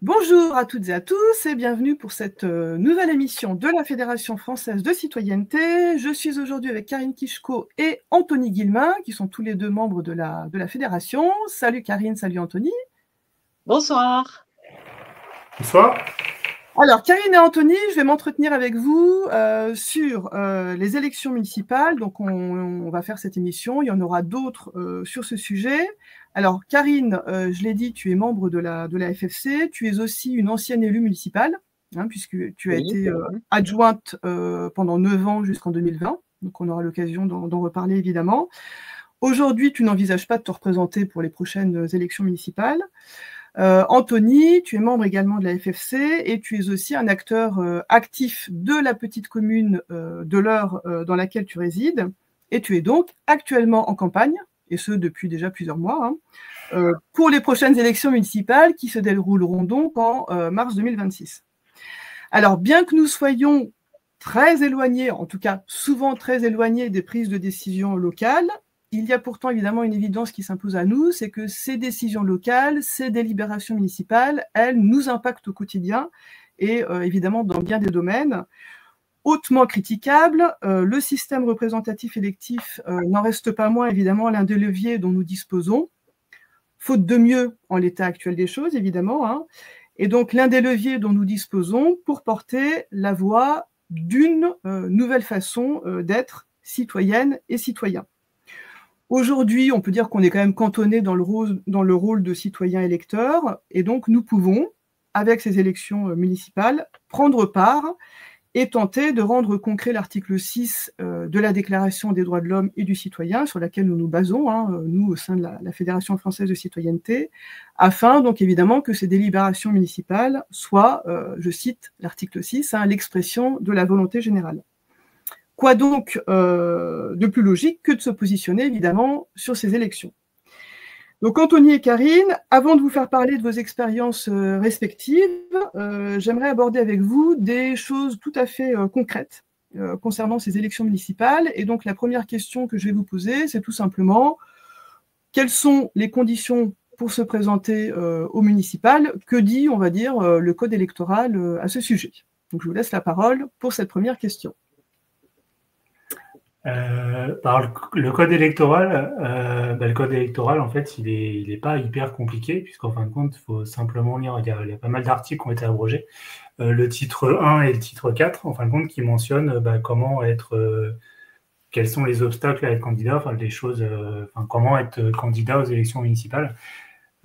Bonjour à toutes et à tous et bienvenue pour cette nouvelle émission de la Fédération française de citoyenneté. Je suis aujourd'hui avec Karine Kichko et Anthony Guillemin, qui sont tous les deux membres de la Fédération. Salut Karine, salut Anthony. Bonsoir. Bonsoir. Alors, Karine et Anthony, je vais m'entretenir avec vous sur les élections municipales. Donc, on va faire cette émission. Il y en aura d'autres sur ce sujet. Alors, Karine, je l'ai dit, tu es membre de la FFC. Tu es aussi une ancienne élue municipale, puisque tu as été adjointe pendant 9 ans jusqu'en 2020. Donc, on aura l'occasion d'en reparler, évidemment. Aujourd'hui, tu n'envisages pas de te représenter pour les prochaines élections municipales. Anthony, tu es membre également de la FFC et tu es aussi un acteur actif de la petite commune de l'Eure dans laquelle tu résides. Et tu es donc actuellement en campagne, et ce depuis déjà plusieurs mois, pour les prochaines élections municipales qui se dérouleront donc en mars 2026. Alors, bien que nous soyons très éloignés, en tout cas souvent très éloignés des prises de décision locales, il y a pourtant évidemment une évidence qui s'impose à nous, c'est que ces décisions locales, ces délibérations municipales, elles nous impactent au quotidien et évidemment dans bien des domaines. Hautement critiquable, le système représentatif électif n'en reste pas moins évidemment l'un des leviers dont nous disposons, faute de mieux en l'état actuel des choses évidemment, et donc l'un des leviers dont nous disposons pour porter la voix d'une nouvelle façon d'être citoyenne et citoyen. Aujourd'hui, on peut dire qu'on est quand même cantonné dans le rôle de citoyen électeur, et donc nous pouvons, avec ces élections municipales, prendre part et tenter de rendre concret l'article 6 de la Déclaration des droits de l'homme et du citoyen, sur laquelle nous nous basons, nous, au sein de la Fédération française de citoyenneté, afin donc évidemment que ces délibérations municipales soient, je cite l'article 6, l'expression de la volonté générale. Quoi donc de plus logique que de se positionner évidemment sur ces élections. Donc Anthony et Karine, avant de vous faire parler de vos expériences respectives, j'aimerais aborder avec vous des choses tout à fait concrètes concernant ces élections municipales. Et donc la première question que je vais vous poser, c'est tout simplement quelles sont les conditions pour se présenter au municipal? Que dit, on va dire, le code électoral à ce sujet? Donc je vous laisse la parole pour cette première question. Le code électoral, en fait, il est pas hyper compliqué, puisqu'en fin de compte, il faut simplement lire, il y a pas mal d'articles qui ont été abrogés. Le titre 1 et le titre 4, en fin de compte, qui mentionnent comment être, quels sont les obstacles à être candidat, comment être candidat aux élections municipales.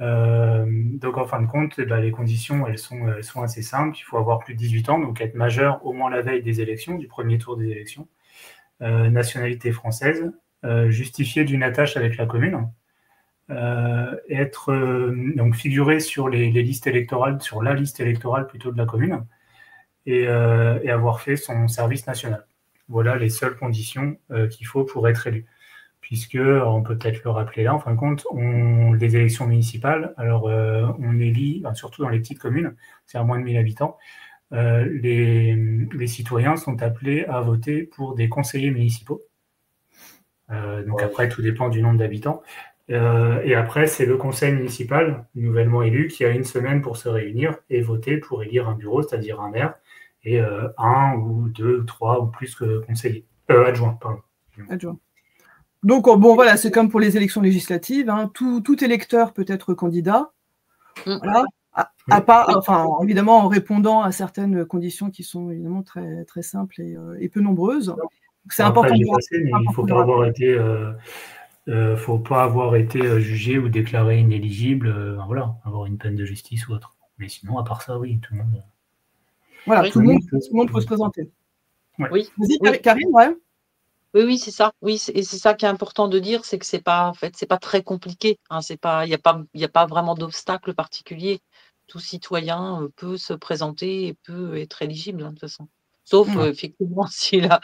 Donc, en fin de compte, les conditions, elles sont assez simples. Il faut avoir plus de 18 ans, donc être majeur au moins la veille des élections, du premier tour des élections. Nationalité française, justifié d'une attache avec la commune, donc figurer sur les listes électorales, sur la liste électorale plutôt de la commune, et avoir fait son service national. Voilà les seules conditions qu'il faut pour être élu. Puisque, on peut peut-être le rappeler là, en fin de compte, les élections municipales, alors on élit, surtout dans les petites communes, c'est à moins de 1000 habitants, les citoyens sont appelés à voter pour des conseillers municipaux. Donc après, tout dépend du nombre d'habitants. Et après, c'est le conseil municipal, nouvellement élu, qui a une semaine pour se réunir et voter pour élire un bureau, c'est-à-dire un maire, et un ou deux, trois ou plus que conseillers. Adjoints, pardon. Adjoint. Donc, bon, voilà, c'est comme pour les élections législatives, tout électeur peut être candidat. Voilà. Évidemment, en répondant à certaines conditions qui sont évidemment très, très simples et peu nombreuses. C'est important. Il ne faut pas avoir été, jugé ou déclaré inéligible, avoir une peine de justice ou autre. Mais sinon, à part ça, oui, tout le monde. Voilà, tout le monde peut se présenter. Ouais. Oui. Vas-y, Karine, ouais. Oui, c'est ça. Oui, et c'est ça qui est important de dire, c'est que c'est pas très compliqué. Il y a pas vraiment d'obstacle particulier. Tout citoyen peut se présenter et peut être éligible, de toute façon. Sauf effectivement s'il a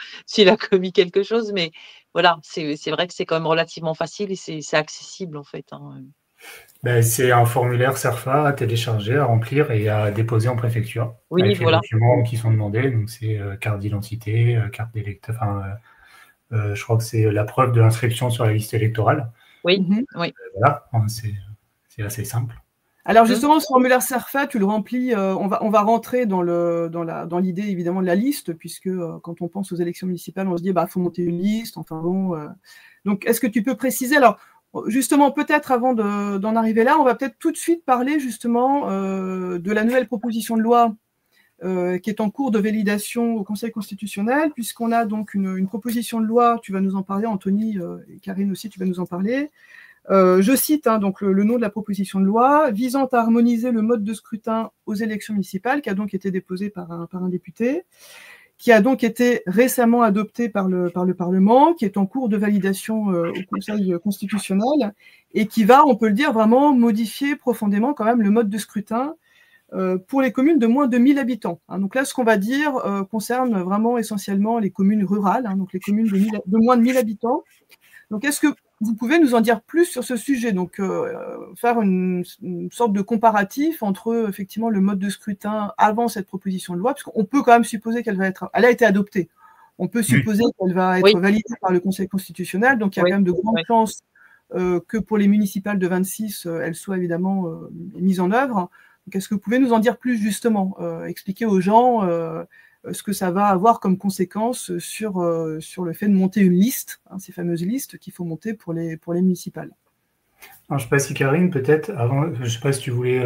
commis quelque chose, mais voilà, c'est vrai que c'est quand même relativement facile et c'est accessible en fait. C'est un formulaire CERFA à télécharger, à remplir et à déposer en préfecture. Oui, avec voilà. Les documents qui sont demandés, donc c'est carte d'identité, carte d'électeur, je crois que c'est la preuve de l'inscription sur la liste électorale. Oui, oui. Voilà, c'est assez simple. Alors justement, ce formulaire CERFA, tu le remplis, on va rentrer dans l'idée évidemment de la liste, puisque quand on pense aux élections municipales, on se dit bah faut monter une liste, enfin bon. Donc est-ce que tu peux préciser, alors justement peut-être avant d'en arriver là, on va peut-être tout de suite parler justement de la nouvelle proposition de loi qui est en cours de validation au Conseil constitutionnel, puisqu'on a donc une proposition de loi, tu vas nous en parler Anthony, et Karine aussi, tu vas nous en parler. Je cite donc le nom de la proposition de loi, visant à harmoniser le mode de scrutin aux élections municipales, qui a donc été déposée par un député, qui a donc été récemment adopté par le Parlement, qui est en cours de validation au Conseil constitutionnel, et qui va, on peut le dire, vraiment modifier profondément quand même le mode de scrutin pour les communes de moins de 1000 habitants. Donc là, ce qu'on va dire concerne vraiment essentiellement les communes rurales, donc les communes de moins de 1000 habitants. Donc, est-ce que vous pouvez nous en dire plus sur ce sujet? Donc, faire une sorte de comparatif entre effectivement le mode de scrutin avant cette proposition de loi, parce qu'on peut quand même supposer qu'elle a été adoptée. On peut supposer qu'elle va être validée par le Conseil constitutionnel, donc il y a quand même de grandes chances que pour les municipales de 26, elle soit évidemment mise en œuvre. Donc, est-ce que vous pouvez nous en dire plus justement, expliquer aux gens ce que ça va avoir comme conséquence sur le fait de monter une liste, ces fameuses listes qu'il faut monter pour les municipales. Alors, je ne sais pas si Karine, peut-être, avant, je ne sais pas si tu voulais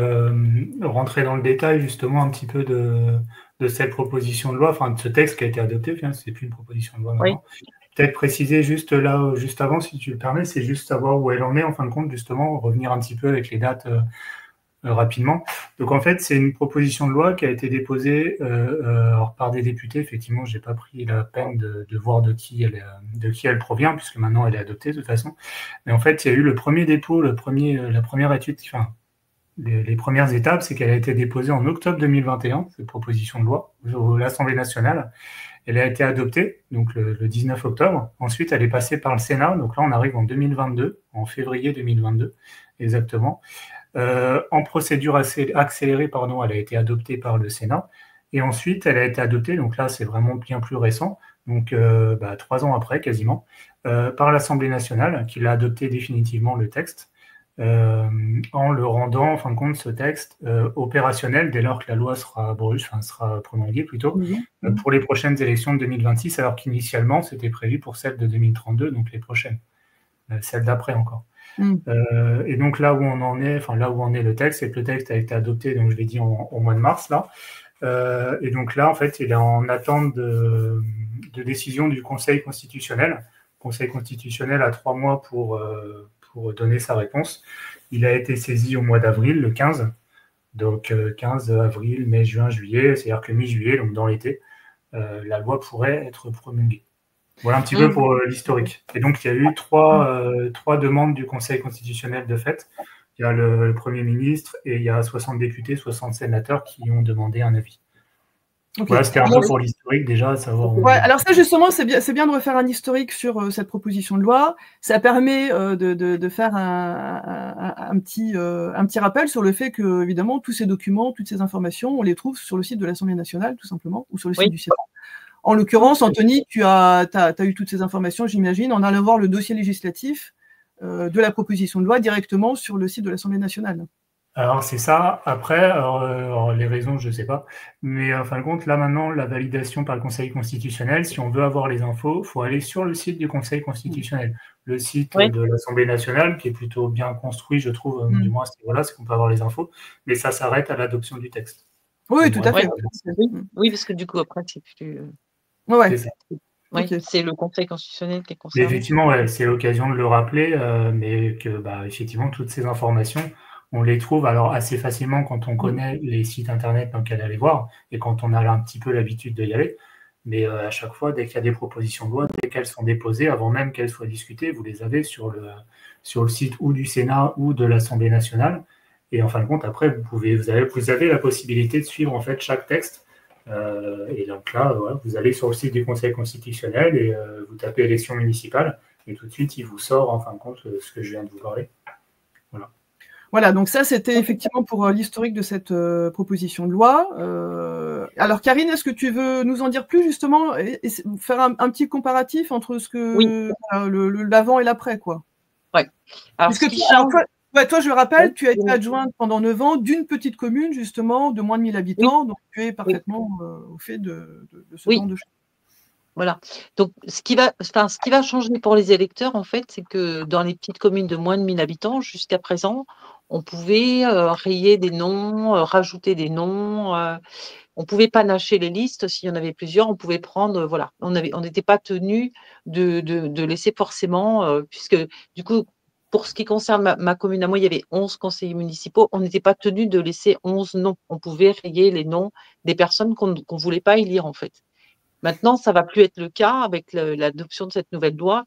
rentrer dans le détail justement un petit peu de cette proposition de loi, enfin de ce texte qui a été adopté, c'est plus une proposition de loi maintenant. Peut-être préciser juste là, juste avant, si tu le permets, c'est juste savoir où elle en est, en fin de compte, justement, revenir un petit peu avec les dates rapidement. Donc en fait, c'est une proposition de loi qui a été déposée par des députés. Effectivement, j'ai pas pris la peine de voir de qui elle provient, puisque maintenant elle est adoptée de toute façon. Mais en fait, il y a eu le premier dépôt, la première étude, enfin les premières étapes, c'est qu'elle a été déposée en octobre 2021, cette proposition de loi, à l'Assemblée nationale. Elle a été adoptée, donc le 19 octobre. Ensuite, elle est passée par le Sénat. Donc là, on arrive en 2022, en février 2022, exactement. En procédure accélérée, elle a été adoptée par le Sénat. Et ensuite, elle a été adoptée, donc là, c'est vraiment bien plus récent, donc 3 ans après, quasiment, par l'Assemblée nationale, qui l'a adopté définitivement, le texte, en le rendant, en fin de compte, ce texte opérationnel dès lors que la loi sera promulguée plutôt, pour les prochaines élections de 2026, alors qu'initialement, c'était prévu pour celles de 2032, donc les prochaines, celles d'après encore. Et donc là où on en est, là où en est le texte, c'est que le texte a été adopté, donc je l'ai dit au mois de mars là, et donc là en fait il est en attente de décision du Conseil constitutionnel. Le Conseil constitutionnel a 3 mois pour donner sa réponse. Il a été saisi au mois d'avril, le 15, donc 15 avril, mai, juin, juillet, c'est-à-dire que mi-juillet, donc dans l'été, la loi pourrait être promulguée. Voilà un petit peu pour l'historique. Et donc, il y a eu trois demandes du Conseil constitutionnel de fait. Il y a le Premier ministre et il y a 60 députés, 60 sénateurs qui ont demandé un avis. Okay. Voilà, c'était un peu pour l'historique déjà, savoir. Ouais, alors ça justement, c'est bien de refaire un historique sur cette proposition de loi. Ça permet de faire un petit rappel sur le fait que, évidemment, tous ces documents, toutes ces informations, on les trouve sur le site de l'Assemblée nationale, tout simplement, ou sur le site du Sénat. En l'occurrence, Anthony, tu as eu toutes ces informations, j'imagine, en allant voir le dossier législatif de la proposition de loi directement sur le site de l'Assemblée nationale. Alors, c'est ça. Après, alors, les raisons, je ne sais pas. Mais en fin de compte, là, maintenant, la validation par le Conseil constitutionnel, si on veut avoir les infos, il faut aller sur le site du Conseil constitutionnel. Le site de l'Assemblée nationale, qui est plutôt bien construit, je trouve, du moins à ce niveau-là, c'est qu'on peut avoir les infos. Mais ça s'arrête à l'adoption du texte. Oui, tout à fait. Oui, parce que du coup, après, c'est plus... c'est le Conseil constitutionnel qui est concerné. Effectivement, c'est l'occasion de le rappeler, mais que, effectivement, toutes ces informations, on les trouve alors assez facilement quand on connaît les sites internet dans lesquels aller voir et quand on a un petit peu l'habitude d'y aller. Mais à chaque fois, dès qu'il y a des propositions de loi, dès qu'elles sont déposées, avant même qu'elles soient discutées, vous les avez sur le site ou du Sénat ou de l'Assemblée nationale. Et en fin de compte, après, vous avez la possibilité de suivre en fait chaque texte. Et donc là, vous allez sur le site du Conseil constitutionnel et vous tapez élection municipale et tout de suite, il vous sort en fin de compte ce que je viens de vous parler. Voilà, donc ça, c'était effectivement pour l'historique de cette proposition de loi. Alors, Karine, est-ce que tu veux nous en dire plus, justement, et faire un petit comparatif entre ce que l'avant et l'après, quoi? Oui. Alors, Ouais, toi, je le rappelle, tu as été adjointe pendant 9 ans d'une petite commune, justement, de moins de 1000 habitants, donc tu es parfaitement au fait de ce genre de choses. Voilà. Donc, ce qui va changer pour les électeurs, en fait, c'est que dans les petites communes de moins de 1000 habitants, jusqu'à présent, on pouvait rayer des noms, rajouter des noms, on pouvait panacher les listes. S'il y en avait plusieurs, on pouvait prendre, voilà. On n'était pas tenu de laisser forcément, puisque du coup, pour ce qui concerne ma commune à moi, il y avait 11 conseillers municipaux. On n'était pas tenu de laisser 11 noms. On pouvait rayer les noms des personnes qu'on ne voulait pas élire, en fait. Maintenant, ça ne va plus être le cas avec l'adoption de cette nouvelle loi.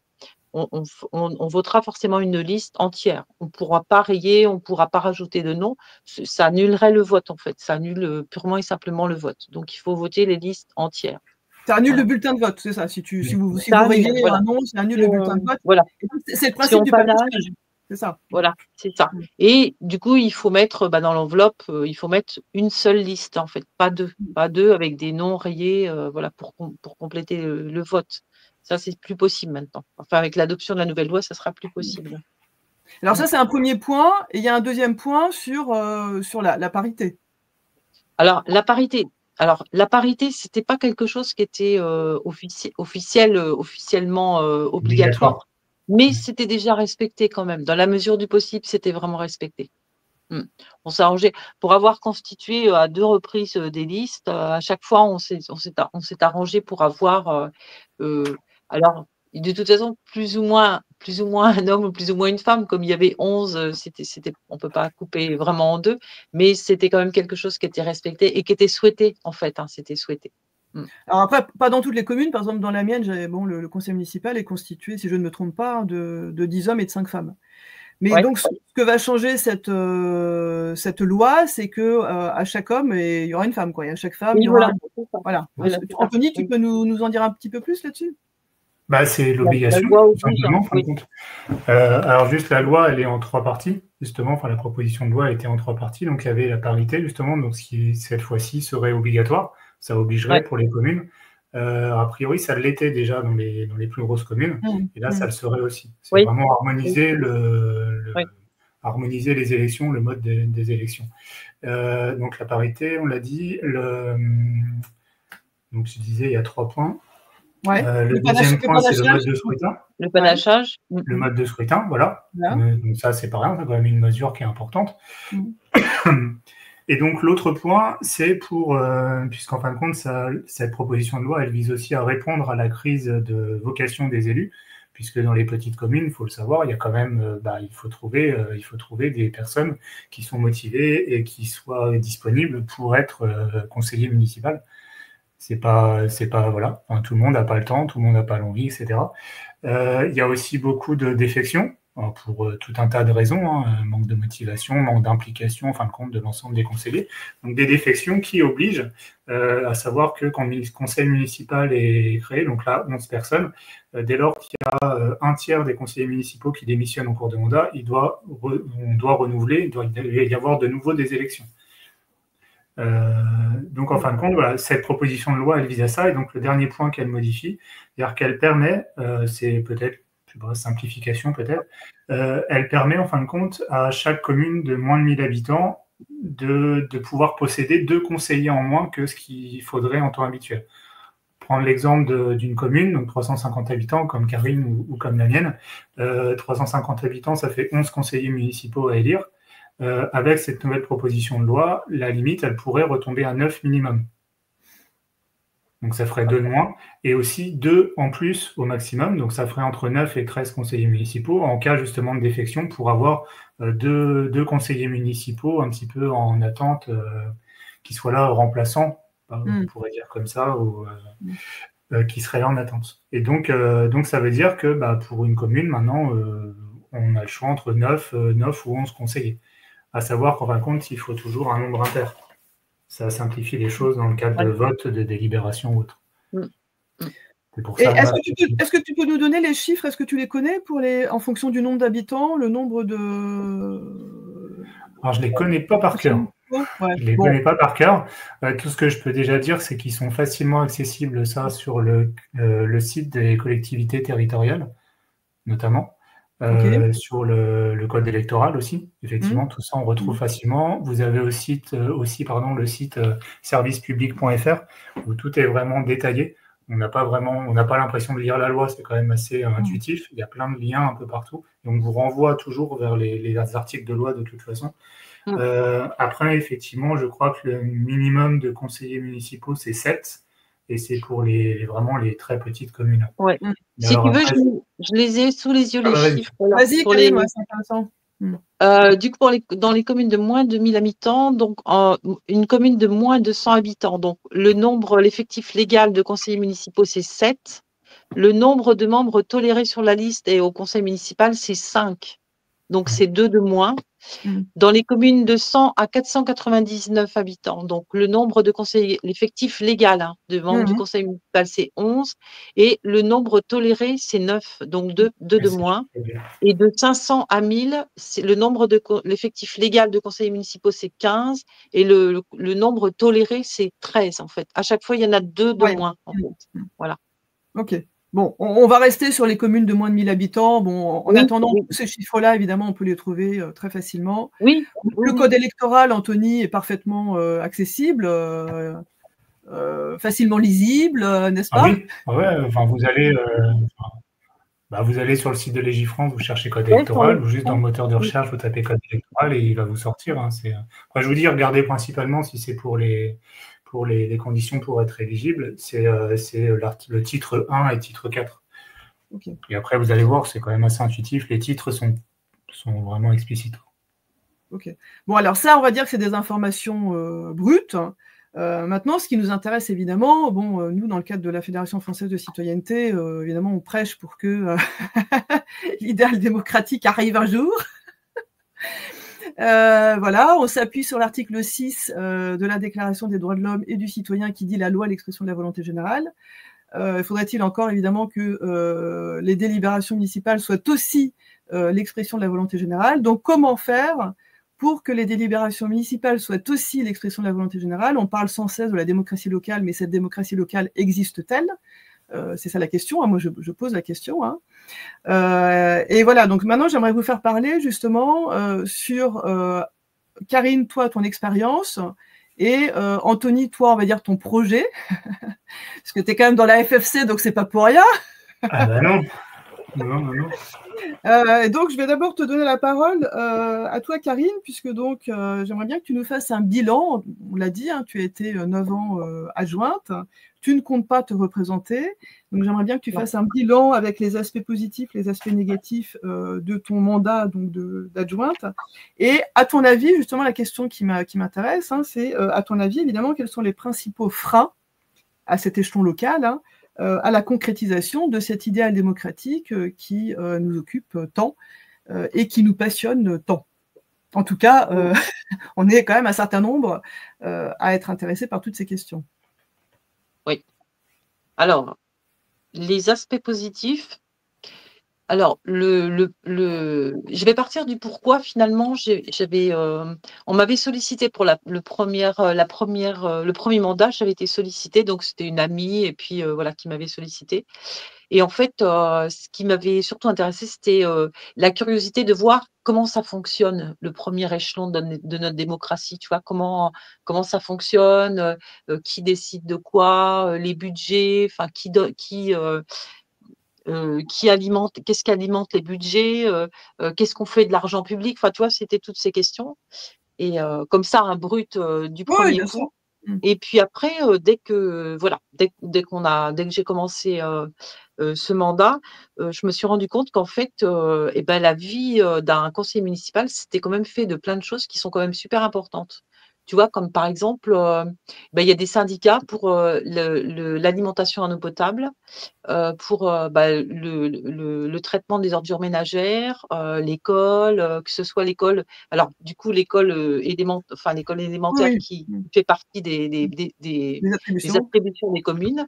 On votera forcément une liste entière. On ne pourra pas rayer, on ne pourra pas rajouter de noms. Ça annulerait le vote, en fait. Ça annule purement et simplement le vote. Donc, il faut voter les listes entières. Ça annule le bulletin de vote, c'est ça. Si vous rayez un nom, ça annule le bulletin de vote. Voilà. C'est le principe du panachage. C'est ça. Voilà, c'est ça. Et du coup, il faut mettre dans l'enveloppe, il faut mettre une seule liste, en fait, pas deux avec des noms rayés, voilà, pour compléter le vote. Ça, c'est plus possible maintenant. Enfin, avec l'adoption de la nouvelle loi, ça sera plus possible. Alors ça, c'est un premier point. Et il y a un deuxième point sur la parité. Alors, la parité, c'était pas quelque chose qui était officiellement obligatoire. Mais c'était déjà respecté quand même. Dans la mesure du possible, c'était vraiment respecté. On s'est arrangé pour avoir constitué à 2 reprises des listes. À chaque fois, on s'est arrangé pour avoir. Alors, de toute façon, plus ou moins un homme ou plus ou moins une femme. Comme il y avait 11, on ne peut pas couper vraiment en deux, mais c'était quand même quelque chose qui était respecté et qui était souhaité, en fait. C'était souhaité. Alors après, pas dans toutes les communes. Par exemple, dans la mienne, le conseil municipal est constitué, si je ne me trompe pas, de 10 hommes et de 5 femmes. Mais donc, ce que va changer cette loi, c'est que à chaque homme, il y aura une femme, quoi. Et à chaque femme, il y aura. Voilà. Anthony, tu peux nous en dire un petit peu plus là-dessus? C'est l'obligation, tout simplement, en fin de compte. Alors, juste la loi, elle est en 3 parties, justement. Enfin, la proposition de loi était en 3 parties. Donc, il y avait la parité, justement, donc ce qui, cette fois-ci, serait obligatoire. Ça obligerait pour les communes. A priori, ça l'était déjà dans les plus grosses communes. Et là, ça le serait aussi. C'est vraiment harmoniser harmoniser les élections, le mode des élections. Donc, la parité, on l'a dit. Donc, je disais, il y a 3 points. Le deuxième point, c'est le mode de scrutin. Le panachage. Le mode de scrutin, voilà. Donc ça, c'est pareil, c'est quand même une mesure qui est importante. Et donc, l'autre point, c'est puisqu'en fin de compte, cette proposition de loi, elle vise aussi à répondre à la crise de vocation des élus, puisque dans les petites communes, il faut le savoir, il y a quand même, il faut trouver des personnes qui sont motivées et qui soient disponibles pour être conseiller municipal. C'est pas voilà. Enfin, tout le monde n'a pas le temps, tout le monde n'a pas l'envie, etc. Il y a aussi beaucoup de défections pour tout un tas de raisons, manque de motivation, manque d'implication, en fin de compte, de l'ensemble des conseillers. Donc des défections qui obligent, à savoir que quand le conseil municipal est créé, donc là 11 personnes, dès lors qu'il y a un tiers des conseillers municipaux qui démissionnent en cours de mandat, on doit renouveler, il doit y avoir de nouveau des élections. Donc, en fin de compte, voilà, cette proposition de loi, elle vise à ça. Et donc, le dernier point qu'elle modifie, c'est-à-dire qu'elle permet, c'est peut-être, je sais pas, simplification peut-être, elle permet, en fin de compte, à chaque commune de moins de 1000 habitants de pouvoir posséder 2 conseillers en moins que ce qu'il faudrait en temps habituel. Prendre l'exemple d'une commune, donc 350 habitants, comme Karine ou comme la mienne. 350 habitants, ça fait 11 conseillers municipaux à élire. Avec cette nouvelle proposition de loi, la limite, elle pourrait retomber à 9 minimum. Donc ça ferait 2 de moins, et aussi 2 en plus au maximum, donc ça ferait entre 9 et 13 conseillers municipaux, en cas justement de défection, pour avoir 2 conseillers municipaux un petit peu en attente, qui soient là remplaçants, on pourrait dire comme ça, ou qui seraient là en attente. Et donc ça veut dire que pour une commune, maintenant, on a le choix entre 9 ou 11 conseillers. À savoir qu'en fin de compte, il faut toujours un nombre impair. Ça simplifie les choses dans le cadre de vote, de délibération ou autre. Est-ce que tu peux nous donner les chiffres? Est-ce que tu les connais en fonction du nombre d'habitants, le nombre de... Alors, je ne les connais pas par cœur. Connais pas par cœur. Tout ce que je peux déjà dire, c'est qu'ils sont facilement accessibles, ça, sur le site des collectivités territoriales, notamment. sur le code électoral aussi. Effectivement, tout ça, on retrouve facilement. Vous avez aussi le site servicepublic.fr où tout est vraiment détaillé. On n'a pas l'impression de lire la loi, c'est quand même assez intuitif. Il y a plein de liens un peu partout. Et on vous renvoie toujours vers les articles de loi de toute façon. Après, effectivement, je crois que le minimum de conseillers municipaux, c'est 7. Et c'est pour vraiment les très petites communes. Ouais. Si tu veux, je les ai sous les yeux, les chiffres. Vas-y, Karine, c'est intéressant. Du coup, dans les communes de moins de 1000 habitants, donc une commune de moins de 100 habitants, donc l'effectif légal de conseillers municipaux, c'est 7. Le nombre de membres tolérés sur la liste et au conseil municipal, c'est 5. Donc, c'est 2 de moins. Dans les communes de 100 à 499 habitants, donc le nombre de conseillers, l'effectif légal de membres du conseil municipal, c'est 11. Et le nombre toléré, c'est 9, donc 2 de moins. Et de 500 à 1000, l'effectif légal de conseillers municipaux, c'est 15. Et le nombre toléré, c'est 13, en fait. À chaque fois, il y en a 2 de moins, en fait. Voilà. OK. Bon, on va rester sur les communes de moins de 1000 habitants. Bon, en attendant, ces chiffres-là, évidemment, on peut les trouver très facilement. Oui. Le code électoral, Anthony, est parfaitement accessible, facilement lisible, n'est-ce pas? Oui, enfin, vous allez sur le site de Légifrance, vous cherchez code électoral, ou juste dans le moteur de recherche, vous tapez code électoral et il va vous sortir. Après, je vous dis, regardez principalement si c'est pour les conditions pour être éligible, c'est le titre 1 et titre 4. Okay. Et après, vous allez voir, c'est quand même assez intuitif. Les titres sont vraiment explicites. Ok. Bon, alors ça, on va dire que c'est des informations brutes. Maintenant, ce qui nous intéresse évidemment, nous, dans le cadre de la Fédération française de citoyenneté, évidemment, on prêche pour que l'idéal démocratique arrive un jour. Voilà, on s'appuie sur l'article 6 de la Déclaration des droits de l'homme et du citoyen qui dit la loi, l'expression de la volonté générale. Faudrait-il encore évidemment que les délibérations municipales soient aussi l'expression de la volonté générale. Donc, comment faire pour que les délibérations municipales soient aussi l'expression de la volonté générale? On parle sans cesse de la démocratie locale, mais cette démocratie locale existe-t-elle? C'est ça la question, hein. Moi je pose la question. Hein. Et voilà, donc maintenant j'aimerais vous faire parler justement sur, Karine, toi, ton expérience, et Anthony, toi, on va dire ton projet, parce que tu es quand même dans la FFC, donc c'est pas pour rien. Ah ben non. Non. Donc, je vais d'abord te donner la parole à toi, Karine, puisque donc j'aimerais bien que tu nous fasses un bilan. On l'a dit, hein, tu as été 9 ans adjointe. Tu ne comptes pas te représenter. Donc, j'aimerais bien que tu fasses un bilan avec les aspects positifs, les aspects négatifs de ton mandat d'adjointe. Et à ton avis, justement, la question qui m'intéresse, hein, c'est à ton avis, évidemment, quels sont les principaux freins à cet échelon local, hein, à la concrétisation de cet idéal démocratique qui nous occupe tant et qui nous passionne tant. En tout cas, on est quand même un certain nombre à être intéressés par toutes ces questions. Oui. Alors, les aspects positifs. Alors, je vais partir du pourquoi finalement. On m'avait sollicité pour le premier mandat. J'avais été sollicitée, donc c'était une amie et puis voilà qui m'avait sollicité. Et en fait, ce qui m'avait surtout intéressé, c'était la curiosité de voir comment ça fonctionne, le premier échelon de notre démocratie. Tu vois, comment ça fonctionne, qui décide de quoi, les budgets, enfin qu'est-ce qui alimente les budgets, qu'est-ce qu'on fait de l'argent public. Enfin, tu vois, c'était toutes ces questions. Et comme ça, un brut du premier coup. Et puis après, dès que j'ai commencé ce mandat, je me suis rendu compte qu'en fait, la vie d'un conseiller municipal, c'était quand même fait de plein de choses qui sont quand même super importantes. Tu vois, comme par exemple, il y a des syndicats pour l'alimentation en eau potable, pour le traitement des ordures ménagères, l'école, que ce soit l'école. Alors, du coup, l'école élémentaire qui fait partie des attributions des communes,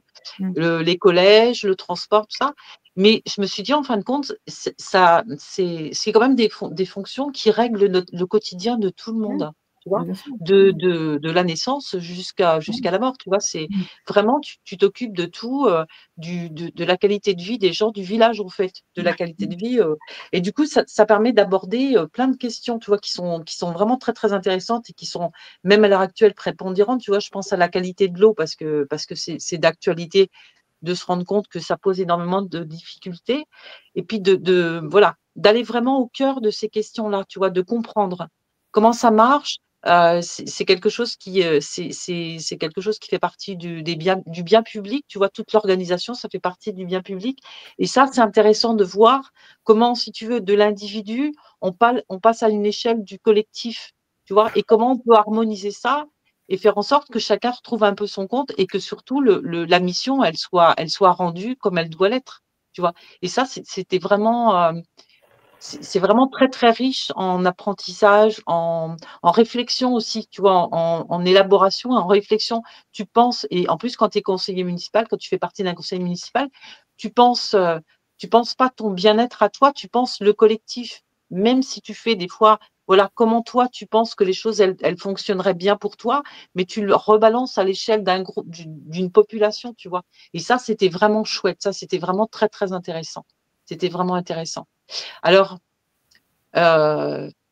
les collèges, le transport, tout ça. Mais je me suis dit, en fin de compte, c'est quand même des fonctions qui règlent le quotidien de tout le monde. tu vois, bien sûr. de la naissance jusqu'à la mort, tu vois. C'est vraiment, tu t'occupes de tout, de la qualité de vie des gens du village, en fait, de la qualité de vie. Et du coup, ça permet d'aborder plein de questions, tu vois, qui sont vraiment très, très intéressantes et qui sont, même à l'heure actuelle, prépondérantes. Tu vois, je pense à la qualité de l'eau parce que c'est d'actualité de se rendre compte que ça pose énormément de difficultés. Et puis, voilà, d'aller vraiment au cœur de ces questions-là, tu vois, de comprendre comment ça marche. C'est quelque chose c'est quelque chose qui fait partie du bien public, tu vois, toute l'organisation, ça fait partie du bien public. Et ça, c'est intéressant de voir comment, si tu veux, de l'individu, on passe à une échelle du collectif, tu vois, et comment on peut harmoniser ça et faire en sorte que chacun retrouve un peu son compte et que surtout la mission, elle soit rendue comme elle doit l'être, tu vois. Et ça, c'était vraiment, c'est vraiment très, très riche en apprentissage, en réflexion aussi, tu vois, en élaboration, en réflexion. Tu penses, et en plus, quand tu es conseiller municipal, quand tu fais partie d'un conseil municipal, tu penses, tu penses pas ton bien-être à toi, tu penses le collectif. Même si tu fais des fois, voilà, comment toi, tu penses que les choses, elles fonctionneraient bien pour toi, mais tu le rebalances à l'échelle d'un groupe, d'une population, tu vois. Et ça, c'était vraiment chouette. Ça, c'était vraiment très, très intéressant. C'était vraiment intéressant. Alors,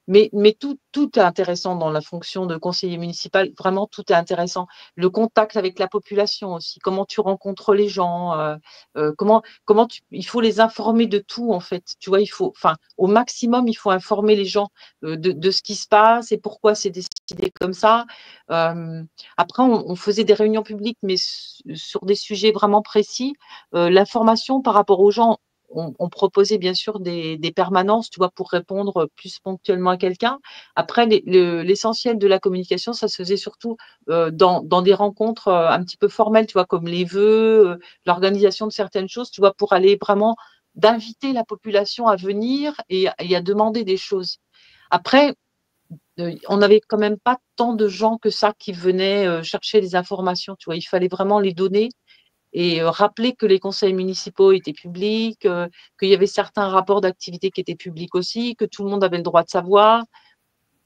mais tout est intéressant dans la fonction de conseiller municipal. Vraiment, tout est intéressant. Le contact avec la population aussi, comment tu rencontres les gens, il faut les informer de tout, en fait. Tu vois, au maximum, il faut informer les gens de ce qui se passe et pourquoi c'est décidé comme ça. Après, on faisait des réunions publiques, mais sur des sujets vraiment précis. L'information par rapport aux gens, on proposait bien sûr des permanences, tu vois, pour répondre plus ponctuellement à quelqu'un. Après, l'essentiel de la communication, ça se faisait surtout dans des rencontres un petit peu formelles, tu vois, comme les vœux, l'organisation de certaines choses, tu vois, pour aller vraiment d'inviter la population à venir et à demander des choses. Après, on n'avait quand même pas tant de gens que ça qui venaient chercher des informations, tu vois, il fallait vraiment les donner et rappeler que les conseils municipaux étaient publics, qu'il y avait certains rapports d'activité qui étaient publics aussi, que tout le monde avait le droit de savoir.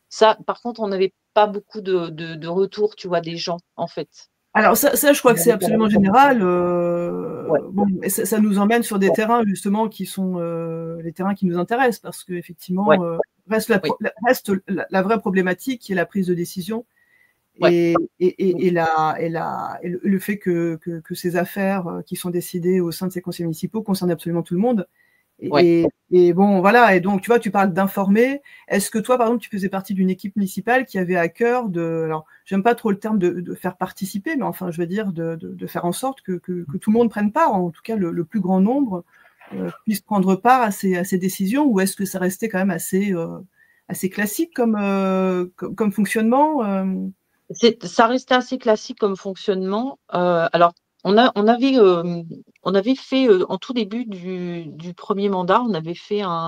Ça, par contre, on n'avait pas beaucoup de retours, tu vois, des gens, en fait. Alors ça, je crois que c'est absolument général. Ouais. Bon, et ça nous emmène sur des terrains justement qui sont les terrains qui nous intéressent parce que effectivement reste la vraie problématique qui est la prise de décision et le fait que ces affaires qui sont décidées au sein de ces conseils municipaux concernent absolument tout le monde. Et bon, voilà. Et donc, tu vois, tu parles d'informer. Est-ce que toi, par exemple, tu faisais partie d'une équipe municipale qui avait à cœur alors, j'aime pas trop le terme de faire participer, mais enfin, je veux dire de faire en sorte que tout le monde prenne part, en tout cas le plus grand nombre puisse prendre part à ces décisions, ou est-ce que ça restait quand même assez classique comme fonctionnement Ça restait assez classique comme fonctionnement. Alors, on avait fait en tout début du premier mandat,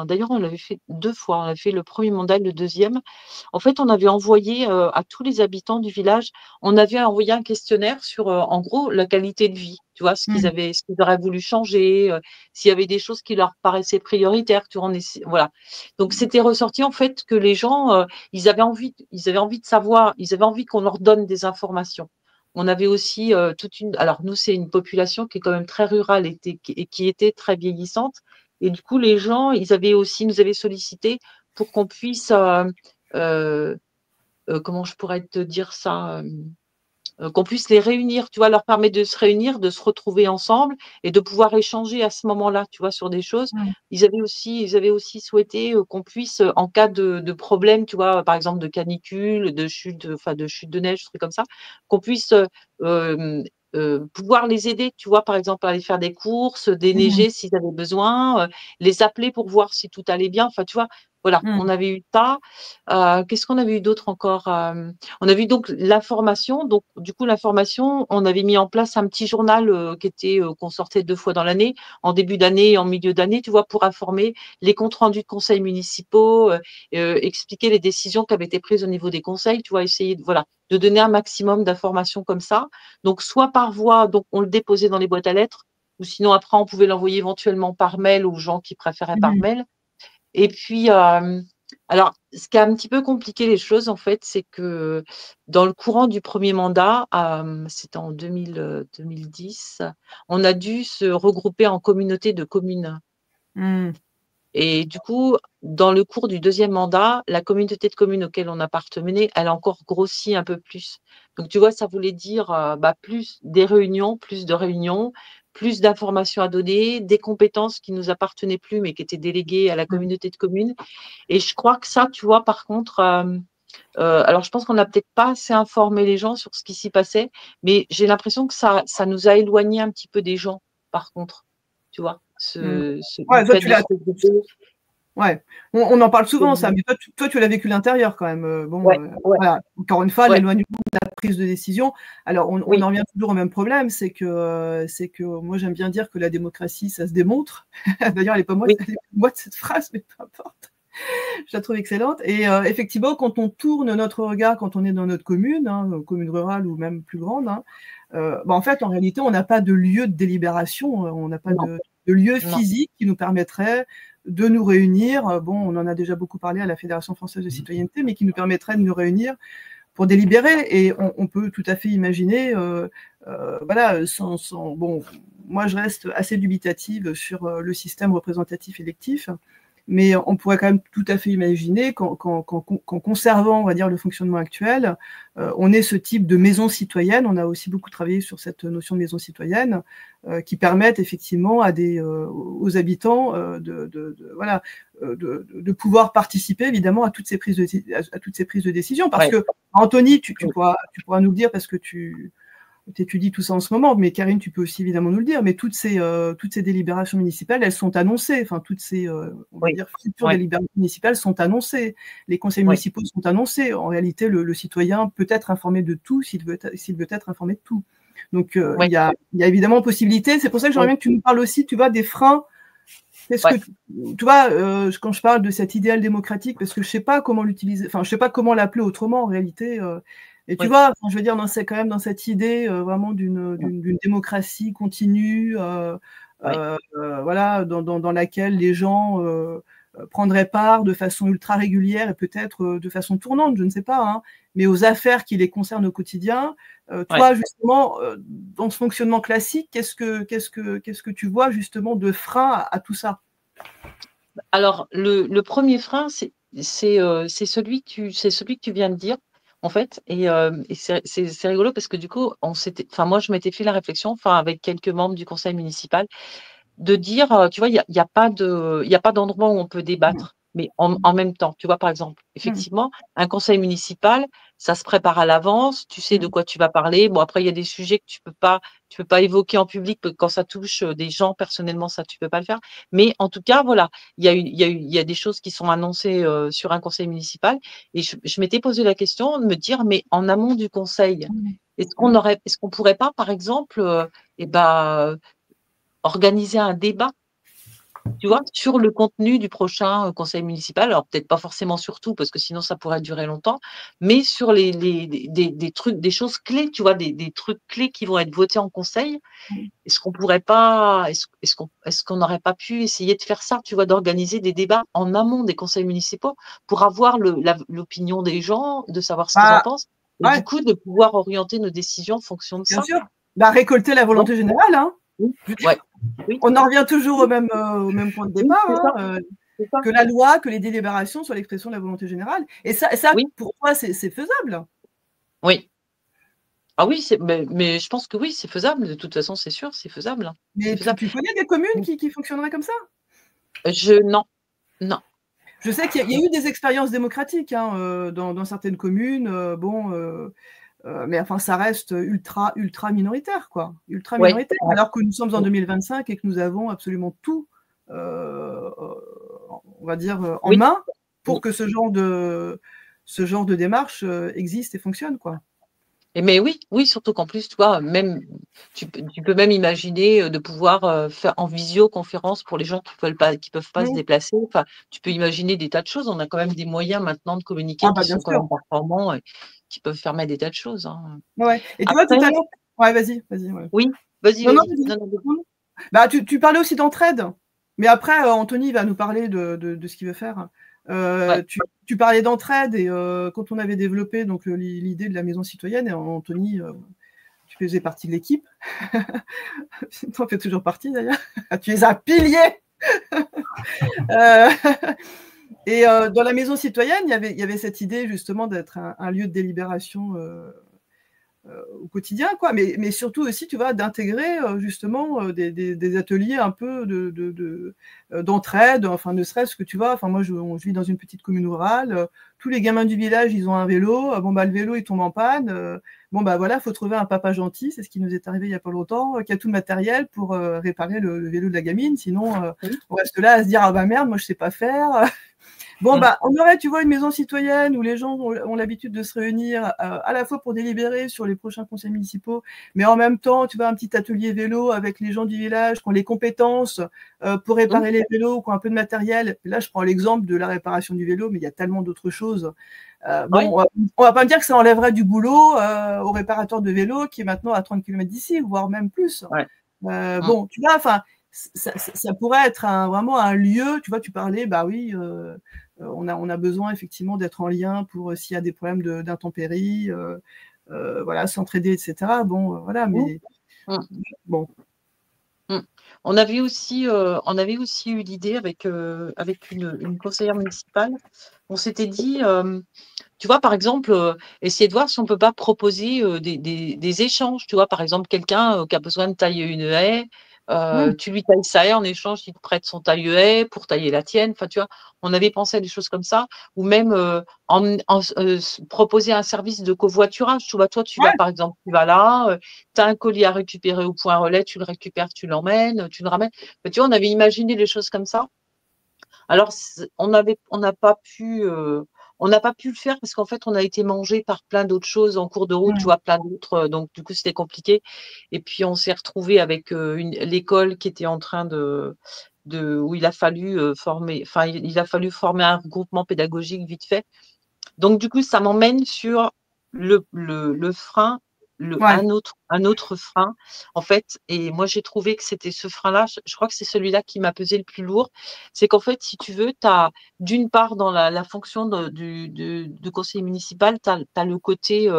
d'ailleurs, on l'avait fait 2 fois. On a fait le premier mandat et le deuxième. En fait, on avait envoyé à tous les habitants du village, on avait envoyé un questionnaire sur, en gros, la qualité de vie. Tu vois, ce qu'ils auraient voulu changer, s'il y avait des choses qui leur paraissaient prioritaires. Voilà. Donc, c'était ressorti en fait que les gens, ils avaient envie de savoir, ils avaient envie qu'on leur donne des informations. On avait aussi alors nous, c'est une population qui est quand même très rurale et qui était très vieillissante. Et du coup, les gens, nous avaient sollicité pour qu'on puisse, comment je pourrais te dire ça, qu'on puisse les réunir, tu vois, leur permettre de se réunir, de se retrouver ensemble et de pouvoir échanger à ce moment-là, tu vois, sur des choses. Ils avaient aussi souhaité qu'on puisse, en cas de problème, tu vois, par exemple de canicule, de chute de neige, trucs comme ça, qu'on puisse pouvoir les aider, tu vois, par exemple, à aller faire des courses, déneiger s'ils avaient besoin, les appeler pour voir si tout allait bien. Enfin, tu vois, voilà, on avait eu ça. Qu'est-ce qu'on avait eu d'autre encore on avait eu donc l'information. Donc, du coup, l'information, on avait mis en place un petit journal qu'on sortait 2 fois dans l'année, en début d'année et en milieu d'année, tu vois, pour informer les comptes rendus de conseils municipaux, expliquer les décisions qui avaient été prises au niveau des conseils, tu vois, essayer de donner un maximum d'informations comme ça. Donc, soit par voie, donc on le déposait dans les boîtes à lettres, ou sinon après, on pouvait l'envoyer éventuellement par mail aux gens qui préféraient par mail. Et puis, Alors, ce qui a un petit peu compliqué les choses, en fait, c'est que dans le courant du premier mandat, c'était en 2010, on a dû se regrouper en communauté de communes. Mmh. Et du coup, dans le cours du deuxième mandat, la communauté de communes auquel on appartenait, elle a encore grossi un peu plus. Donc, tu vois, ça voulait dire plus des réunions, plus de réunions, plus d'informations à donner, des compétences qui nous appartenaient plus, mais qui étaient déléguées à la communauté de communes. Et je crois que ça, tu vois, par contre, alors je pense qu'on n'a peut-être pas assez informé les gens sur ce qui s'y passait, mais j'ai l'impression que ça nous a éloignés un petit peu des gens, par contre, tu vois, le Ouais, toi, fait de se regrouper. Ouais, on en parle souvent, ça, Ouais, mais toi, tu l'as vécu l'intérieur quand même. Bon, ouais, voilà. Encore une fois, ouais, l'éloignement de la prise de décision. Alors, on oui, en revient toujours au même problème, c'est que moi, j'aime bien dire que la démocratie, ça se démontre. D'ailleurs, elle n'est pas moi, oui, elle est moi de cette phrase, mais peu importe. Je la trouve excellente. Et effectivement, quand on tourne notre regard, quand on est dans notre commune, commune rurale ou même plus grande, en fait, en réalité, on n'a pas de lieu de délibération, on n'a pas non, de lieu non, physique qui nous permettrait de nous réunir. Bon, on en a déjà beaucoup parlé à la Fédération française de citoyenneté, mais qui nous permettrait de nous réunir pour délibérer. Et on peut tout à fait imaginer, voilà, bon, moi, je reste assez dubitative sur le système représentatif électif. Mais on pourrait quand même tout à fait imaginer qu'en conservant, on va dire, le fonctionnement actuel, on ait ce type de maison citoyenne. On a aussi beaucoup travaillé sur cette notion de maison citoyenne qui permettent effectivement aux habitants de pouvoir participer évidemment à toutes ces prises de décision. Parce que, Anthony, tu pourras nous le dire parce que tu étudies tout ça en ce moment, mais Karine, tu peux aussi évidemment nous le dire, mais toutes ces délibérations municipales, elles sont annoncées, enfin toutes ces, on va dire, futures délibérations municipales sont annoncées, les conseils municipaux sont annoncés. En réalité, le citoyen peut être informé de tout s'il veut être informé de tout. Donc, il y a évidemment possibilité. C'est pour ça que j'aimerais bien que tu nous parles aussi, tu vois, des freins. Qu'est-ce que tu vois, quand je parle de cet idéal démocratique, parce que je sais pas comment l'utiliser, enfin, je sais pas comment l'appeler autrement en réalité. Et tu vois, je veux dire, quand même dans cette idée vraiment d'une démocratie continue, voilà, dans laquelle les gens prendraient part de façon ultra régulière et peut-être de façon tournante, je ne sais pas, hein, mais aux affaires qui les concernent au quotidien. Toi, justement, dans ce fonctionnement classique, qu'est-ce que tu vois justement de frein à tout ça? Alors, le premier frein, c'est celui que tu viens de dire, en fait. Et c'est rigolo parce que du coup, moi, je m'étais fait la réflexion, avec quelques membres du conseil municipal, de dire, tu vois, il y a pas d'endroit où on peut débattre, mais en même temps, tu vois, par exemple, effectivement, un conseil municipal, ça se prépare à l'avance, tu sais de quoi tu vas parler. Bon, après, il y a des sujets que tu peux pas évoquer en public quand ça touche des gens, personnellement, ça, tu peux pas le faire. Mais en tout cas, voilà, il y a des choses qui sont annoncées sur un conseil municipal. Et je m'étais posé la question de me dire, mais en amont du conseil, est-ce qu'on pourrait pas, par exemple, organiser un débat, tu vois, sur le contenu du prochain conseil municipal. Alors, peut-être pas forcément sur tout, parce que sinon, ça pourrait durer longtemps, mais sur des trucs, des choses clés, tu vois, des trucs clés qui vont être votés en conseil. Est-ce qu'on pourrait pas, est-ce qu'on n'aurait pas pu essayer de faire ça, tu vois, d'organiser des débats en amont des conseils municipaux pour avoir l'opinion des gens, de savoir ce qu'ils en pensent, et du coup, de pouvoir orienter nos décisions en fonction de Bien ça. sûr. Récolter la volonté générale, hein. Oui. On en revient toujours au même point de départ, que la loi, que les délibérations soient l'expression de la volonté générale. Et ça pour toi, c'est faisable. Oui. Ah oui, mais je pense que oui, c'est faisable. De toute façon, c'est sûr, c'est faisable. Mais tu connais des communes qui fonctionneraient comme ça? Non. Je sais qu'il y a eu des expériences démocratiques dans certaines communes. Mais enfin, ça reste ultra minoritaire, quoi. Ultra minoritaire. Alors que nous sommes en 2025 et que nous avons absolument tout, on va dire, en main pour que ce genre de démarche existe et fonctionne, quoi. Mais oui, surtout qu'en plus, tu vois, même, tu peux même imaginer de pouvoir faire en visioconférence pour les gens qui peuvent pas se déplacer. Enfin, tu peux imaginer des tas de choses. On a quand même des moyens maintenant de communiquer qui sont quand même performants et qui peuvent permettre des tas de choses. Hein. Ouais. Et tu vois, tout à l'heure. Ouais, vas-y. Ouais. Oui, vas-y. Tu parlais aussi d'entraide. Mais après, Anthony va nous parler de ce qu'il veut faire. Ouais. Tu parlais d'entraide et quand on avait développé donc l'idée de la maison citoyenne, et Anthony, tu faisais partie de l'équipe. Tu en fais toujours partie d'ailleurs. Tu es un pilier. Et dans la maison citoyenne, il y avait cette idée justement d'être un lieu de délibération au quotidien, quoi. Mais surtout aussi, tu vois, d'intégrer justement des ateliers un peu d'entraide, enfin, ne serait-ce que, tu vois, enfin, moi, je vis dans une petite commune rurale, tous les gamins du village, ils ont un vélo, bon, bah, le vélo, il tombe en panne, bon, bah, voilà, faut trouver un papa gentil, c'est ce qui nous est arrivé il y a pas longtemps, qui a tout le matériel pour réparer le vélo de la gamine, sinon, on reste là à se dire, ah bah merde, moi, je sais pas faire. Bon, bah, on aurait, tu vois, une maison citoyenne où les gens ont l'habitude de se réunir à la fois pour délibérer sur les prochains conseils municipaux, mais en même temps, tu vois, un petit atelier vélo avec les gens du village qui ont les compétences pour réparer les vélos, qui ont un peu de matériel. Et là, je prends l'exemple de la réparation du vélo, mais il y a tellement d'autres choses. Bon, on va pas me dire que ça enlèverait du boulot au réparateur de vélo qui est maintenant à 30 km d'ici, voire même plus. Ouais. Bon, tu vois, enfin, ça pourrait être vraiment un lieu, tu vois, tu parlais, bah oui, on a besoin effectivement d'être en lien pour s'il y a des problèmes d'intempéries, voilà, s'entraider, etc. Bon, voilà, mais bon. On avait aussi eu l'idée avec une conseillère municipale. On s'était dit, tu vois, par exemple, essayer de voir si on peut pas proposer des échanges. Tu vois, par exemple, quelqu'un qui a besoin de tailler une haie, tu lui tailles sa haie, en échange, il te prête son taille-haie pour tailler la tienne. Enfin, tu vois, on avait pensé à des choses comme ça, ou même proposer un service de covoiturage. Tu vois, toi, tu vas, par exemple, tu vas là, tu as un colis à récupérer au point relais, tu le récupères, tu l'emmènes, tu le ramènes. Mais, tu vois, on avait imaginé des choses comme ça. Alors, on n'a pas pu le faire parce qu'en fait, on a été mangé par plein d'autres choses en cours de route, tu vois, plein d'autres. Donc, du coup, c'était compliqué. Et puis, on s'est retrouvé avec l'école qui était en train où il a fallu former, enfin, il a fallu former un regroupement pédagogique vite fait. Donc, du coup, ça m'emmène sur le frein, un autre frein, en fait. Et moi, j'ai trouvé que c'était ce frein-là, je crois que c'est celui-là qui m'a pesé le plus lourd. C'est qu'en fait, si tu veux, tu as d'une part, dans la fonction de conseiller municipal, tu as le côté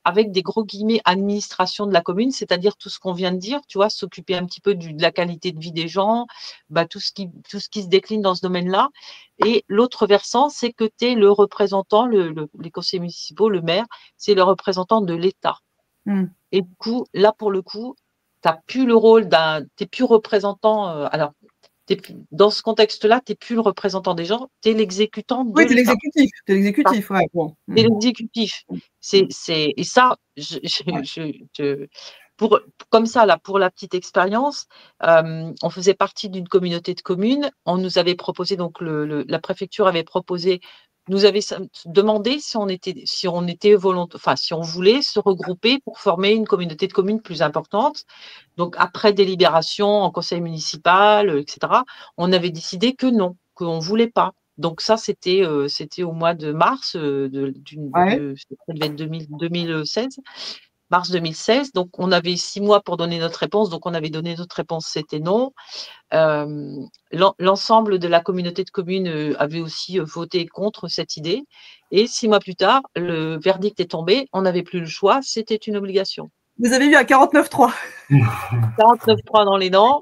avec des gros guillemets, administration de la commune, c'est-à-dire tout ce qu'on vient de dire, tu vois, s'occuper un petit peu de la qualité de vie des gens, bah, tout ce qui se décline dans ce domaine-là. Et l'autre versant, c'est que tu es le représentant, les conseillers municipaux, le maire, c'est le représentant de l'État. Et du coup, là, pour le coup, tu n'as plus le rôle tu n'es plus représentant. Alors, dans ce contexte-là, tu n'es plus le représentant des gens, tu es l'exécutant de l'État. Oui, tu es l'exécutif, ouais. Bon. Tu es l'exécutif. Et ça, comme ça, là, pour la petite expérience, on faisait partie d'une communauté de communes. On nous avait proposé, donc la préfecture avait proposé, nous avait demandé si on était volontaire, enfin, si on voulait se regrouper pour former une communauté de communes plus importante. Donc, après délibération en conseil municipal, etc., on avait décidé que non, qu'on ne voulait pas. Donc ça, c'était au mois de mars, ça devait être 2016, mars 2016. Donc, on avait 6 mois pour donner notre réponse. Donc, on avait donné notre réponse, c'était non. L'ensemble de la communauté de communes avait aussi voté contre cette idée. Et 6 mois plus tard, le verdict est tombé. On n'avait plus le choix. C'était une obligation. Vous avez vu à 49.3. 49.3 dans les dents.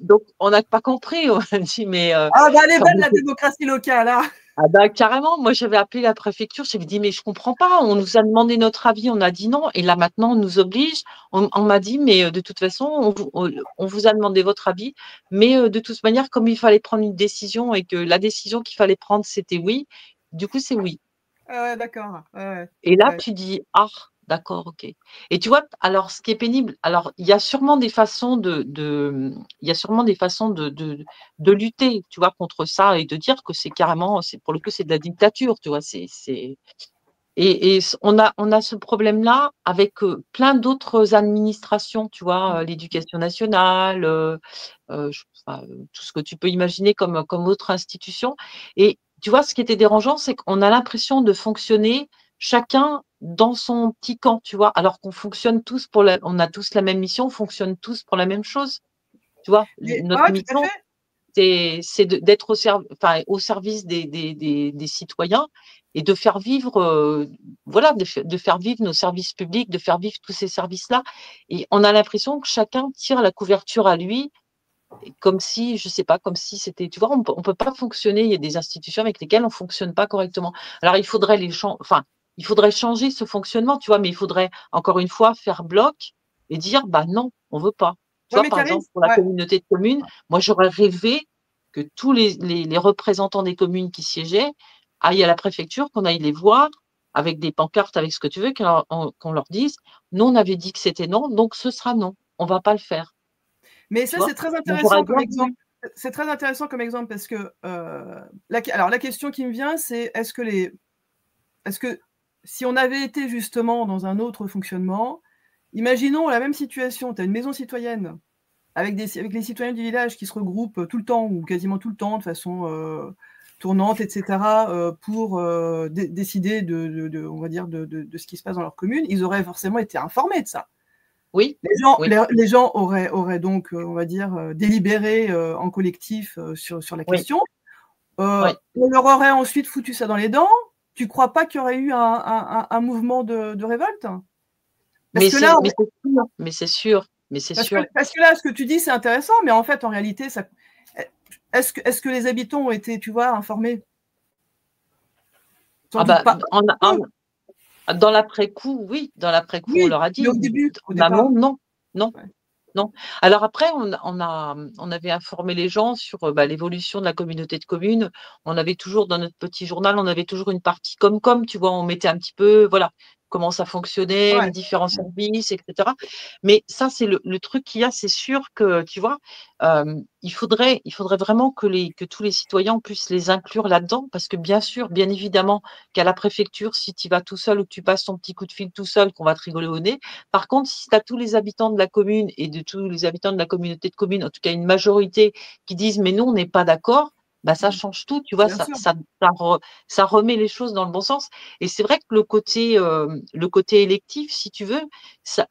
Donc, on n'a pas compris. On a dit, mais. Ah, bah, elle est belle, la démocratie locale, là. Ah bah, carrément, moi j'avais appelé la préfecture, j'avais dit mais je comprends pas, on nous a demandé notre avis, on a dit non, et là maintenant on nous oblige, on m'a dit mais de toute façon on vous a demandé votre avis, mais de toute manière comme il fallait prendre une décision et que la décision qu'il fallait prendre c'était oui, du coup c'est oui. Ouais, d'accord. Et là tu dis ah d'accord, ok. Et tu vois, alors ce qui est pénible, alors il y a sûrement des façons de lutter, tu vois, contre ça et de dire que c'est carrément, pour le coup, c'est de la dictature, tu vois. Et on a ce problème-là avec plein d'autres administrations, tu vois, l'éducation nationale, tout ce que tu peux imaginer comme autre institution. Et tu vois, ce qui était dérangeant, c'est qu'on a l'impression de fonctionner chacun dans son petit camp, tu vois, alors qu'on fonctionne tous on a tous la même mission, on fonctionne tous pour la même chose, tu vois, notre mission. c'est d'être au service des citoyens et de faire vivre, voilà, de faire vivre nos services publics, de faire vivre tous ces services-là. Et on a l'impression que chacun tire la couverture à lui, comme si, je sais pas, comme si c'était, tu vois, on peut pas fonctionner. Il y a des institutions avec lesquelles on fonctionne pas correctement. Alors il faudrait il faudrait changer ce fonctionnement, tu vois, mais il faudrait encore une fois faire bloc et dire, bah non, on veut pas. Tu Ouais, vois, mais par Karine, exemple, pour la ouais. communauté de communes, moi j'aurais rêvé que tous les représentants des communes qui siégeaient aillent à la préfecture, qu'on aille les voir avec des pancartes, avec ce que tu veux, qu'on leur dise, nous on avait dit que c'était non, donc ce sera non, on va pas le faire. Mais Tu ça, vois, c'est très moi, intéressant j'aurais comme bien exemple. voulu. C'est très intéressant comme exemple parce que alors la question qui me vient, c'est est-ce que si on avait été justement dans un autre fonctionnement, imaginons la même situation, tu as une maison citoyenne avec les citoyens du village qui se regroupent tout le temps ou quasiment tout le temps de façon tournante, etc., pour décider on va dire de ce qui se passe dans leur commune, ils auraient forcément été informés de ça. Oui. Les gens auraient donc, on va dire, délibéré en collectif sur la question. On leur aurait ensuite foutu ça dans les dents. Tu ne crois pas qu'il y aurait eu un mouvement de révolte? Mais c'est sûr. Parce que là, ce que tu dis, c'est intéressant, mais en fait, en réalité, est-ce que les habitants ont été, tu vois, informés? Sans doute pas. Dans l'après-coup, oui. Dans l'après-coup, on leur a dit. Mais au début, en amont, non. Alors après, on avait informé les gens sur l'évolution de la communauté de communes. On avait toujours, dans notre petit journal, on avait toujours une partie comme, tu vois, on mettait un petit peu, voilà, comment ça fonctionnait, les différents services, etc. Mais ça, c'est le truc qu'il y a, c'est sûr que, tu vois, il faudrait vraiment que tous les citoyens puissent les inclure là-dedans, parce que bien sûr, bien évidemment, qu'à la préfecture, si tu vas tout seul ou que tu passes ton petit coup de fil tout seul, qu'on va te rigoler au nez. Par contre, si tu as tous les habitants de la commune et de tous les habitants de la communauté de communes, en tout cas une majorité, qui disent mais nous, on n'est pas d'accord, bah, ça change tout, tu vois, ça remet les choses dans le bon sens. Et c'est vrai que le côté électif, si tu veux, ça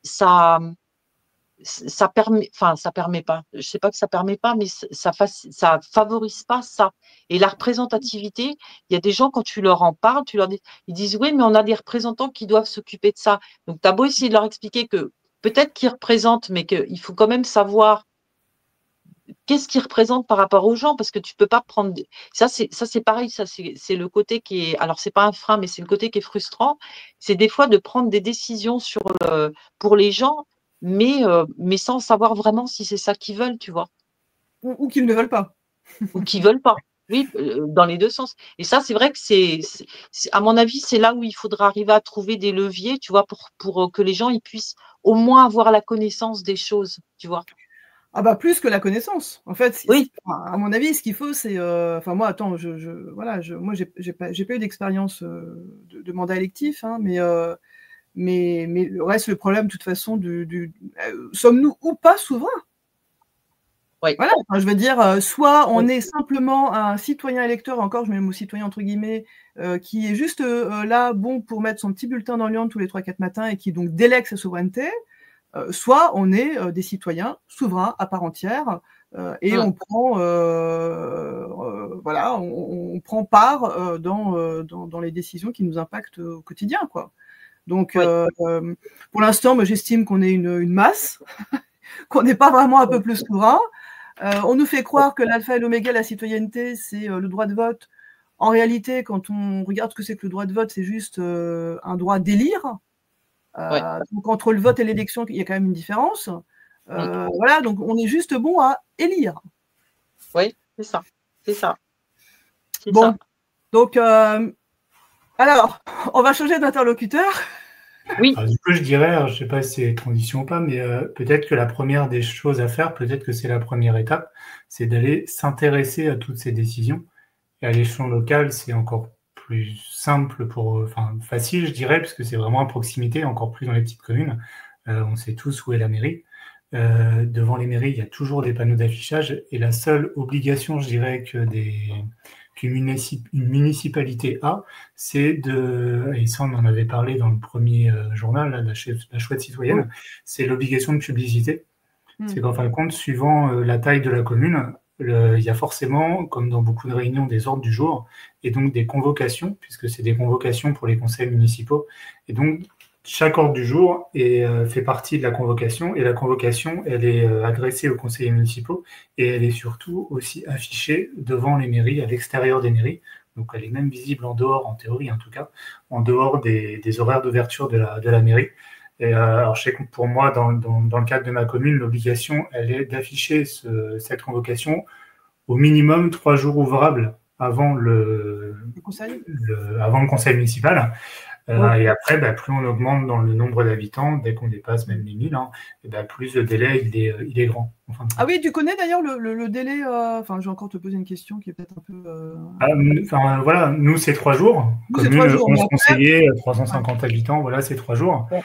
permet pas. Je sais pas que ça permet pas, mais ça favorise pas ça. Et la représentativité, il y a des gens, quand tu leur en parles, ils disent oui, mais on a des représentants qui doivent s'occuper de ça. Donc, tu as beau essayer de leur expliquer que peut-être qu'ils représentent, mais qu'il faut quand même savoir qu'est-ce qu'ils représentent par rapport aux gens, parce que tu peux pas prendre. Ça, c'est pareil, ça, c'est le côté qui est. Alors, c'est pas un frein, mais c'est le côté qui est frustrant. C'est des fois de prendre des décisions pour les gens, mais sans savoir vraiment si c'est ça qu'ils veulent, tu vois. Ou qu'ils ne veulent pas. Ou qu'ils veulent pas. Oui, dans les deux sens. Et ça, c'est vrai que à mon avis, c'est là où il faudra arriver à trouver des leviers, tu vois, pour que les gens ils puissent au moins avoir la connaissance des choses, tu vois. Ah bah plus que la connaissance. En fait, oui. À mon avis, ce qu'il faut, c'est, enfin moi, attends, moi j'ai pas eu d'expérience de mandat électif, hein, mais le reste, le problème, de toute façon, sommes-nous ou pas souverains? Oui. Voilà, enfin, je veux dire, soit on est simplement un citoyen électeur, encore je mets le mot citoyen entre guillemets, qui est juste là, bon, pour mettre son petit bulletin dans l'urne tous les 3-4 matins et qui donc délègue sa souveraineté. Soit on est des citoyens souverains à part entière et on prend on prend part dans les décisions qui nous impactent au quotidien, quoi. Donc pour l'instant, moi j'estime qu'on est une masse, qu'on n'est pas vraiment un peu plus souverain. On nous fait croire que l'alpha et l'oméga de la citoyenneté, c'est le droit de vote. En réalité, quand on regarde ce que c'est que le droit de vote, c'est juste un droit d'élire. Donc entre le vote et l'élection, il y a quand même une différence. Voilà, donc on est juste bon à élire. Oui, c'est ça. Bon, ça. Donc, alors, on va changer d'interlocuteur. Oui. Alors, du coup, je dirais, je ne sais pas si c'est transition ou pas, mais peut-être que la première des choses à faire, peut-être que c'est la première étape, c'est d'aller s'intéresser à toutes ces décisions. Et à l'échelon local, c'est encore plus simple, facile, je dirais, puisque c'est vraiment à proximité, encore plus dans les petites communes. On sait tous où est la mairie. Devant les mairies, il y a toujours des panneaux d'affichage, et la seule obligation, je dirais, qu'une municipalité a, c'est et ça on en avait parlé dans le premier journal, là, la chouette citoyenne, c'est l'obligation de publicité. C'est qu'en fin de compte, suivant la taille de la commune, il y a forcément, comme dans beaucoup de réunions, des ordres du jour et donc des convocations, puisque c'est des convocations pour les conseils municipaux. Et donc, chaque ordre du jour fait partie de la convocation, et la convocation, elle est adressée aux conseillers municipaux, et elle est surtout aussi affichée devant les mairies, à l'extérieur des mairies. Donc elle est même visible en dehors, en théorie en tout cas, en dehors des horaires d'ouverture de la mairie. Et alors je sais que pour moi, dans le cadre de ma commune, l'obligation, elle est d'afficher cette convocation au minimum 3 jours ouvrables avant avant le conseil municipal. Et après, plus on augmente dans le nombre d'habitants, dès qu'on dépasse même les 1000, et plus le délai il est grand. Enfin, ah oui, tu connais d'ailleurs le délai, je vais encore te poser une question qui est peut-être un peu... voilà, nous c'est 3 jours. Commune, 11 conseillers, 350 habitants, voilà, c'est 3 jours. Ouais.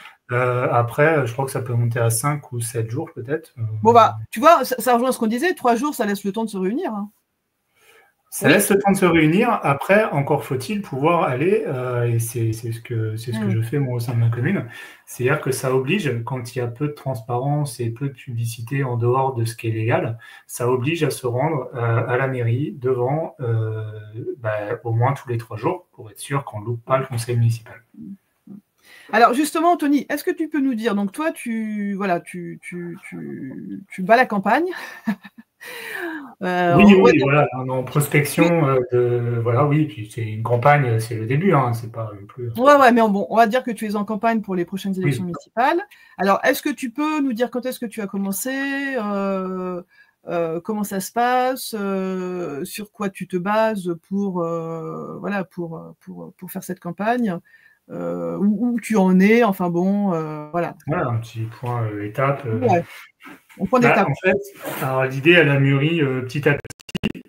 Après, je crois que ça peut monter à 5 ou 7 jours peut-être. Bon tu vois, ça rejoint ce qu'on disait, 3 jours, ça laisse le temps de se réunir. Ça laisse le temps de se réunir. Après, encore faut-il pouvoir aller, et c'est ce que je fais moi au sein de ma commune, c'est-à-dire que ça oblige, quand il y a peu de transparence et peu de publicité en dehors de ce qui est légal, ça oblige à se rendre à la mairie devant au moins tous les 3 jours pour être sûr qu'on ne loupe pas le conseil municipal. Alors justement, Anthony, est-ce que tu peux nous dire, donc toi, tu bats la campagne. Oui, voilà, en prospection, oui, puis c'est une campagne, c'est le début, c'est pas plus... Ouais, mais bon, on va dire que tu es en campagne pour les prochaines élections municipales. Alors, est-ce que tu peux nous dire quand est-ce que tu as commencé, comment ça se passe, sur quoi tu te bases pour faire cette campagne, où tu en es, enfin bon, voilà. Voilà, un petit point étape. Ouais. En fait, alors l'idée, elle a mûri petit à petit,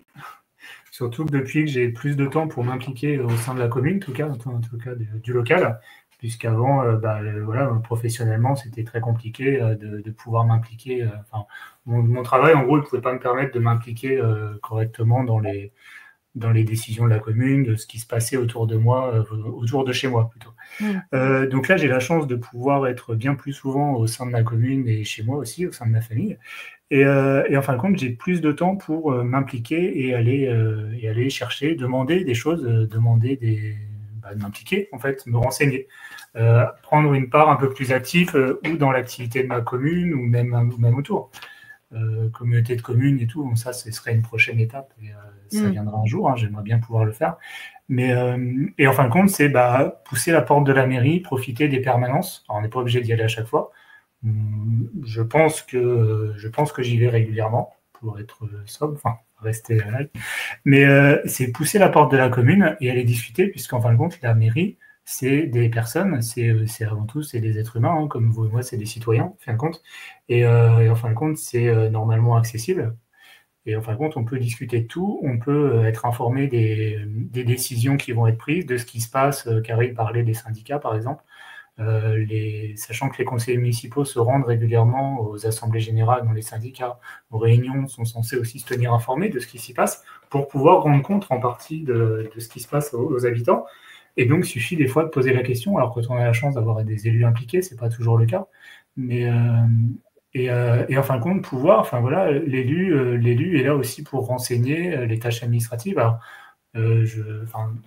surtout que depuis que j'ai plus de temps pour m'impliquer au sein de la commune, en tout cas du local, puisqu'avant, professionnellement, c'était très compliqué de pouvoir m'impliquer. Mon travail, en gros, ne pouvait pas me permettre de m'impliquer correctement dans les décisions de la commune, de ce qui se passait autour de moi, autour de chez moi plutôt. Donc là, j'ai la chance de pouvoir être bien plus souvent au sein de ma commune et chez moi aussi, au sein de ma famille. Et en fin de compte, j'ai plus de temps pour m'impliquer et aller chercher, demander des choses, m'impliquer, en fait, me renseigner. Prendre une part un peu plus active ou dans l'activité de ma commune ou même autour. Communauté de communes et tout, ça, ce serait une prochaine étape et ça viendra un jour, j'aimerais bien pouvoir le faire. Mais et en fin de compte, c'est pousser la porte de la mairie, profiter des permanences. Alors, on n'est pas obligé d'y aller à chaque fois. Je pense que j'y vais régulièrement pour être sobre, rester live. Mais c'est pousser la porte de la commune et aller discuter, puisqu'en fin de compte, la mairie, c'est des personnes, c'est avant tout, c'est des êtres humains, comme vous et moi, c'est des citoyens, en fin de compte. Et en fin de compte, c'est normalement accessible. Et en fin de compte, on peut discuter de tout, on peut être informé des décisions qui vont être prises, de ce qui se passe. Karine parlait des syndicats, par exemple. Sachant que les conseillers municipaux se rendent régulièrement aux assemblées générales dans les syndicats, aux réunions, sont censés aussi se tenir informés de ce qui s'y passe pour pouvoir rendre compte en partie de ce qui se passe aux habitants. Et donc, il suffit des fois de poser la question. Alors, quand on a la chance d'avoir des élus impliqués, c'est pas toujours le cas. Mais et en fin de compte, pouvoir, l'élu est là aussi pour renseigner les tâches administratives. Alors,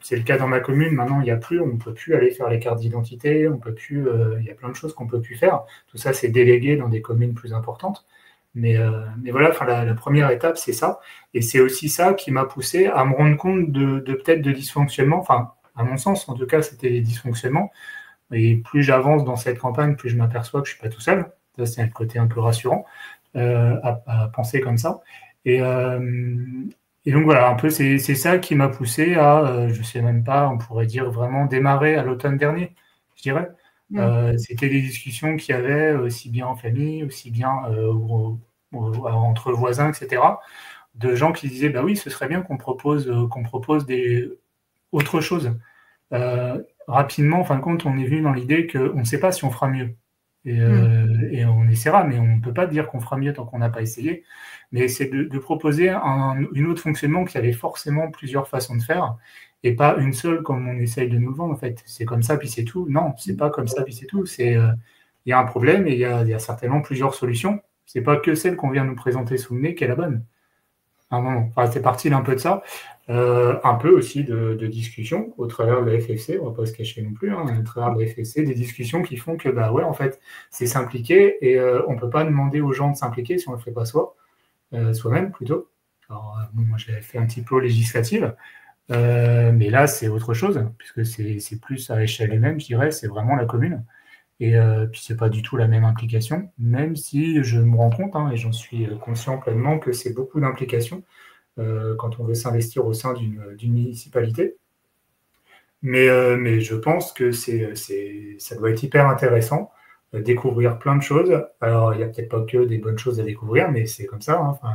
c'est le cas dans ma commune. Maintenant, on ne peut plus aller faire les cartes d'identité, on peut plus. Il y a plein de choses qu'on peut plus faire. Tout ça, c'est délégué dans des communes plus importantes. Mais voilà, la première étape, c'est ça. Et c'est aussi ça qui m'a poussé à me rendre compte de peut-être de dysfonctionnements. À mon sens, en tout cas, c'était des dysfonctionnements. Et plus j'avance dans cette campagne, plus je m'aperçois que je ne suis pas tout seul. Ça, c'est un côté un peu rassurant à penser comme ça. Et donc voilà, un peu, c'est ça qui m'a poussé à, je ne sais même pas, on pourrait dire vraiment démarrer à l'automne dernier, je dirais. C'était des discussions qu'il y avait aussi bien en famille, aussi bien entre voisins, etc. De gens qui disaient, oui, ce serait bien qu'on propose autre chose. Rapidement, en fin de compte, on est venu dans l'idée qu'on ne sait pas si on fera mieux. Et on essaiera, mais on ne peut pas dire qu'on fera mieux tant qu'on n'a pas essayé. Mais c'est de proposer une autre fonctionnement qui avait forcément plusieurs façons de faire, et pas une seule comme on essaye de nous le vendre, en fait. C'est comme ça, puis c'est tout. Non, c'est pas comme ça, puis c'est tout. Il y a un problème et il y a certainement plusieurs solutions. C'est pas que celle qu'on vient nous présenter sous le nez qui est la bonne. un moment. Enfin, c'est parti d'un peu de ça, un peu aussi de discussions au travers de la FFC, on va pas se cacher non plus, hein, au travers de la FFC, des discussions qui font que, bah ouais, en fait, c'est s'impliquer et on peut pas demander aux gens de s'impliquer si on le fait pas soi-même plutôt. Alors, bon, moi, je l'avais fait un petit peu législative, mais là, c'est autre chose, puisque c'est plus à échelle humaine, je dirais, c'est vraiment la commune. Et puis, c'est pas du tout la même implication, même si je me rends compte, hein, et j'en suis conscient pleinement, que c'est beaucoup d'implications quand on veut s'investir au sein d'une municipalité. Mais je pense que ça doit être hyper intéressant, découvrir plein de choses. Alors, il n'y a peut-être pas que des bonnes choses à découvrir, mais c'est comme ça, hein. Enfin,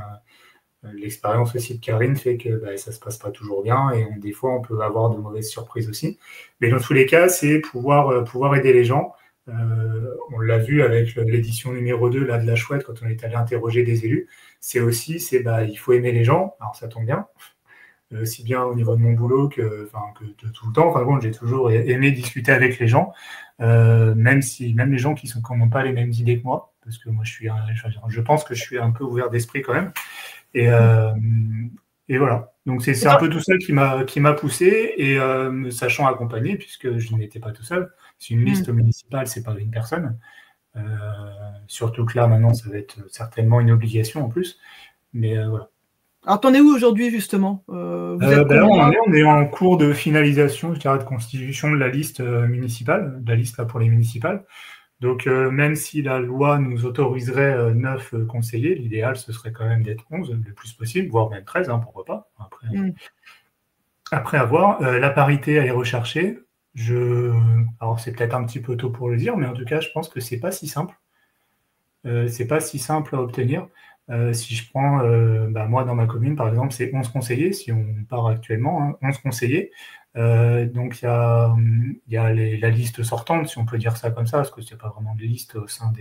l'expérience aussi de Karine fait que bah, ça se passe pas toujours bien et des fois on peut avoir de mauvaises surprises aussi. Mais dans tous les cas, c'est pouvoir aider les gens. On l'a vu avec l'édition numéro 2 là, de la Chouette quand on est allé interroger des élus. Bah, il faut aimer les gens. Alors ça tombe bien, aussi bien au niveau de mon boulot que de tout le temps. Enfin bon, j'ai toujours aimé discuter avec les gens, même les gens qui n'ont pas les mêmes idées que moi, parce que moi je pense que je suis un peu ouvert d'esprit quand même. Et voilà. Donc c'est un peu tout ça qui m'a poussé et me sachant accompagné puisque je n'étais pas tout seul. C'est une liste municipale, c'est pas une personne. Surtout que là maintenant ça va être certainement une obligation en plus. Mais voilà. Alors t'en es où aujourd'hui justement? On est en cours de finalisation, je dirais, de constitution de la liste municipale, de la liste là, pour les municipales. Donc, même si la loi nous autoriserait 9 conseillers, l'idéal, ce serait quand même d'être 11 le plus possible, voire même 13, hein, pourquoi pas. Après avoir, la parité, elle est recherchée. Alors, c'est peut-être un petit peu tôt pour le dire, mais en tout cas, je pense que c'est pas si simple. C'est pas si simple à obtenir. Si je prends, moi, dans ma commune, par exemple, c'est 11 conseillers, si on part actuellement, hein, 11 conseillers. Donc il y a la liste sortante, si on peut dire ça comme ça, parce que c'est pas vraiment de liste au sein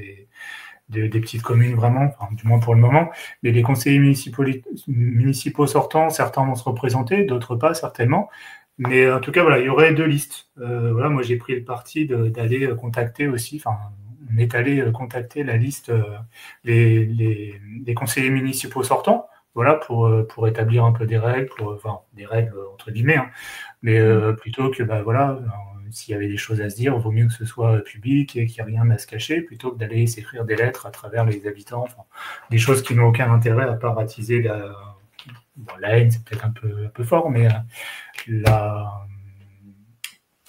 des petites communes vraiment, enfin, du moins pour le moment. Mais les conseillers municipaux sortants, certains vont se représenter, d'autres pas certainement. Mais en tout cas, voilà, il y aurait 2 listes. Voilà, moi j'ai pris le parti d'aller contacter aussi, enfin, on est allé contacter la liste les conseillers municipaux sortants. Voilà, pour établir un peu des règles, des règles entre guillemets, hein. Mais plutôt que, s'il y avait des choses à se dire, il vaut mieux que ce soit public et qu'il n'y ait rien à se cacher, plutôt que d'aller s'écrire des lettres à travers les habitants, des choses qui n'ont aucun intérêt à part attiser la haine, c'est peut-être un peu fort, mais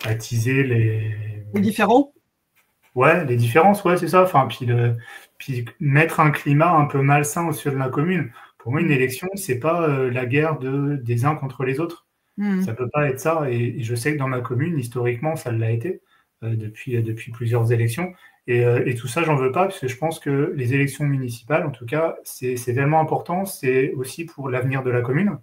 attiser les différents. Ouais, les différences, ouais, c'est ça. Enfin, puis mettre un climat un peu malsain au sein de la commune. Pour moi, une élection, c'est pas la guerre des uns contre les autres. Ça peut pas être ça. Et je sais que dans ma commune, historiquement, ça l'a été depuis plusieurs élections. Et tout ça, j'en veux pas, parce que je pense que les élections municipales, en tout cas, c'est tellement important. C'est aussi pour l'avenir de la commune,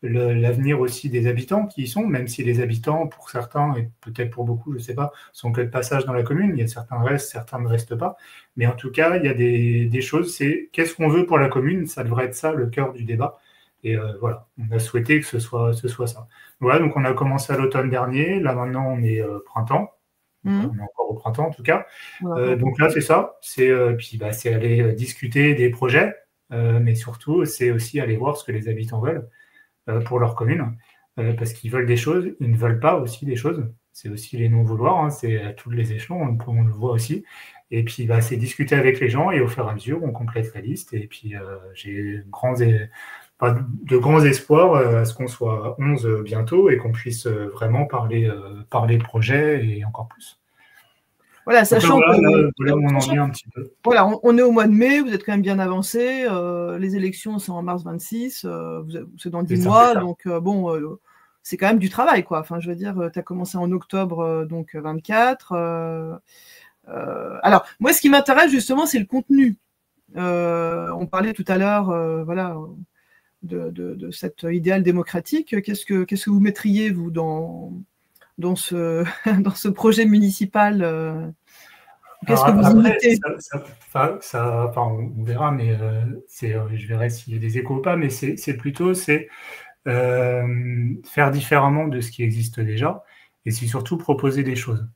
l'avenir aussi des habitants qui y sont, même si les habitants, pour certains, et peut-être pour beaucoup, je ne sais pas, sont que de passage dans la commune. Il y a certains restent, certains ne restent pas. Mais en tout cas, il y a des choses, c'est qu'est-ce qu'on veut pour la commune? Ça devrait être ça, le cœur du débat. Et voilà, on a souhaité que ce soit ça. Voilà, donc on a commencé à l'automne dernier. Là, maintenant, on est printemps. On est encore au printemps, en tout cas. Donc là, c'est ça. C'est aller discuter des projets, mais surtout, c'est aussi aller voir ce que les habitants veulent pour leur commune, parce qu'ils veulent des choses, ils ne veulent pas aussi des choses. C'est aussi les non-vouloir, hein, c'est à tous les échelons, on le voit aussi. Et puis, c'est discuter avec les gens et au fur et à mesure, on complète la liste. Et puis, j'ai de grands espoirs à ce qu'on soit 11 bientôt et qu'on puisse vraiment parler projet et encore plus. Voilà, sachant que on en est un petit peu. Voilà, on est au mois de mai, vous êtes quand même bien avancé. Les élections sont en mars 26, c'est dans 10 mois, donc c'est quand même du travail, quoi. Enfin, je veux dire, tu as commencé en octobre 24. Alors, moi, ce qui m'intéresse justement, c'est le contenu. On parlait tout à l'heure, de cet idéal démocratique. Qu'est-ce que vous mettriez, vous, dans ce projet municipal qu'est-ce que vous imitez? On verra, mais je verrai s'il y a des échos ou pas, mais c'est plutôt faire différemment de ce qui existe déjà, et c'est surtout proposer des choses.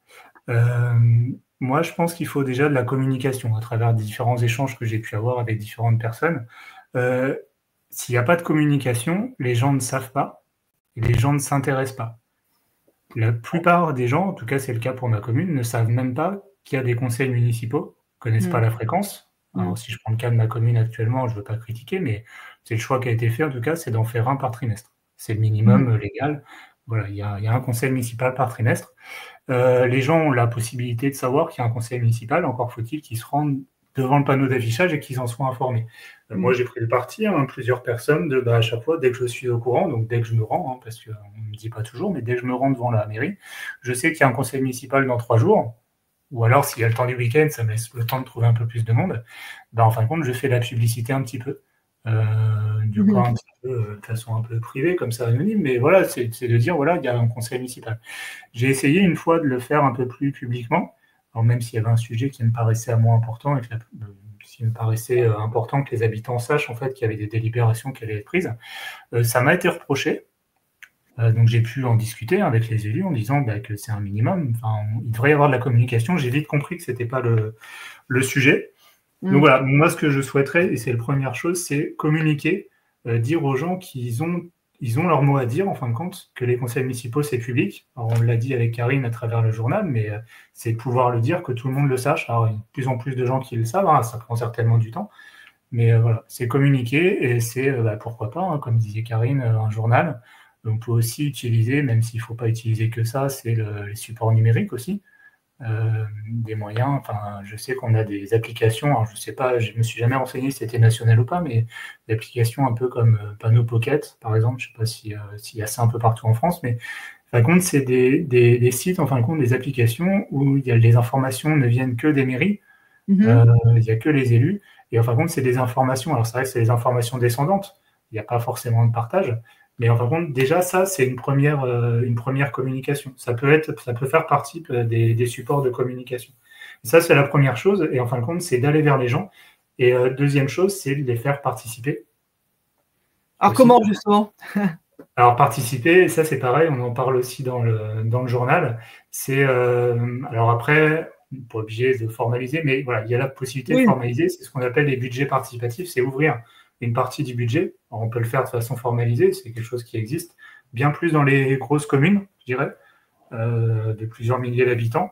Moi, je pense qu'il faut déjà de la communication à travers différents échanges que j'ai pu avoir avec différentes personnes. s'il n'y a pas de communication, les gens ne savent pas et les gens ne s'intéressent pas. La plupart des gens, en tout cas c'est le cas pour ma commune, ne savent même pas qu'il y a des conseils municipaux, ne connaissent pas la fréquence. Alors si je prends le cas de ma commune actuellement, je ne veux pas critiquer, mais c'est le choix qui a été fait en tout cas, c'est d'en faire un par trimestre. C'est le minimum légal. Voilà, il y a un conseil municipal par trimestre. Les gens ont la possibilité de savoir qu'il y a un conseil municipal, encore faut-il qu'ils se rendent devant le panneau d'affichage et qu'ils en soient informés. Moi, j'ai pris le parti, plusieurs personnes, à chaque fois, dès que je suis au courant, donc dès que je me rends, parce qu'on ne me dit pas toujours, mais dès que je me rends devant la mairie, je sais qu'il y a un conseil municipal dans 3 jours, ou alors s'il y a le temps du week-end, ça me laisse le temps de trouver un peu plus de monde, en fin de compte, je fais la publicité un petit peu. Du coup, un petit peu, de façon un peu privée, comme ça, anonyme, mais voilà, c'est de dire, voilà, il y a un conseil municipal. J'ai essayé une fois de le faire un peu plus publiquement, alors même s'il y avait un sujet qui me paraissait moins important et qu'il me paraissait important que les habitants sachent en fait qu'il y avait des délibérations qui allaient être prises, ça m'a été reproché. Donc j'ai pu en discuter avec les élus en disant que c'est un minimum. Enfin, il devrait y avoir de la communication. J'ai vite compris que c'était pas le sujet. Donc voilà, moi ce que je souhaiterais, et c'est la première chose, c'est communiquer, dire aux gens qu'ils ont leur mot à dire, en fin de compte, que les conseils municipaux, c'est public. Alors, on l'a dit avec Karine à travers le journal, mais c'est de pouvoir le dire, que tout le monde le sache. Alors, il y a de plus en plus de gens qui le savent, ça prend certainement du temps. Mais voilà, c'est communiquer, et c'est, pourquoi pas, comme disait Karine, un journal. On peut aussi utiliser, même s'il ne faut pas utiliser que ça, c'est les supports numériques aussi. Des moyens, enfin, je sais qu'on a des applications, alors je sais pas, je me suis jamais renseigné si c'était national ou pas, mais des applications un peu comme Panneau Pocket, par exemple, je sais pas s'il y a ça un peu partout en France, mais en fin de compte, c'est des sites, en fin de compte, des applications où il y a les informations ne viennent que des mairies, il y a que les élus, et en fin de compte, c'est des informations, alors c'est vrai que c'est des informations descendantes, il n'y a pas forcément de partage, mais en fin de compte, déjà, ça, c'est une première communication. Ça peut faire partie des supports de communication. Ça, c'est la première chose. Et en fin de compte, c'est d'aller vers les gens. Et deuxième chose, c'est de les faire participer. Alors, comment, justement? Alors, participer, ça, c'est pareil. On en parle aussi dans le journal. C'est, alors après, pas obligé de formaliser, mais voilà, il y a la possibilité de formaliser. C'est ce qu'on appelle les budgets participatifs. C'est ouvrir une partie du budget. Alors, on peut le faire de façon formalisée, c'est quelque chose qui existe, bien plus dans les grosses communes, je dirais, de plusieurs milliers d'habitants.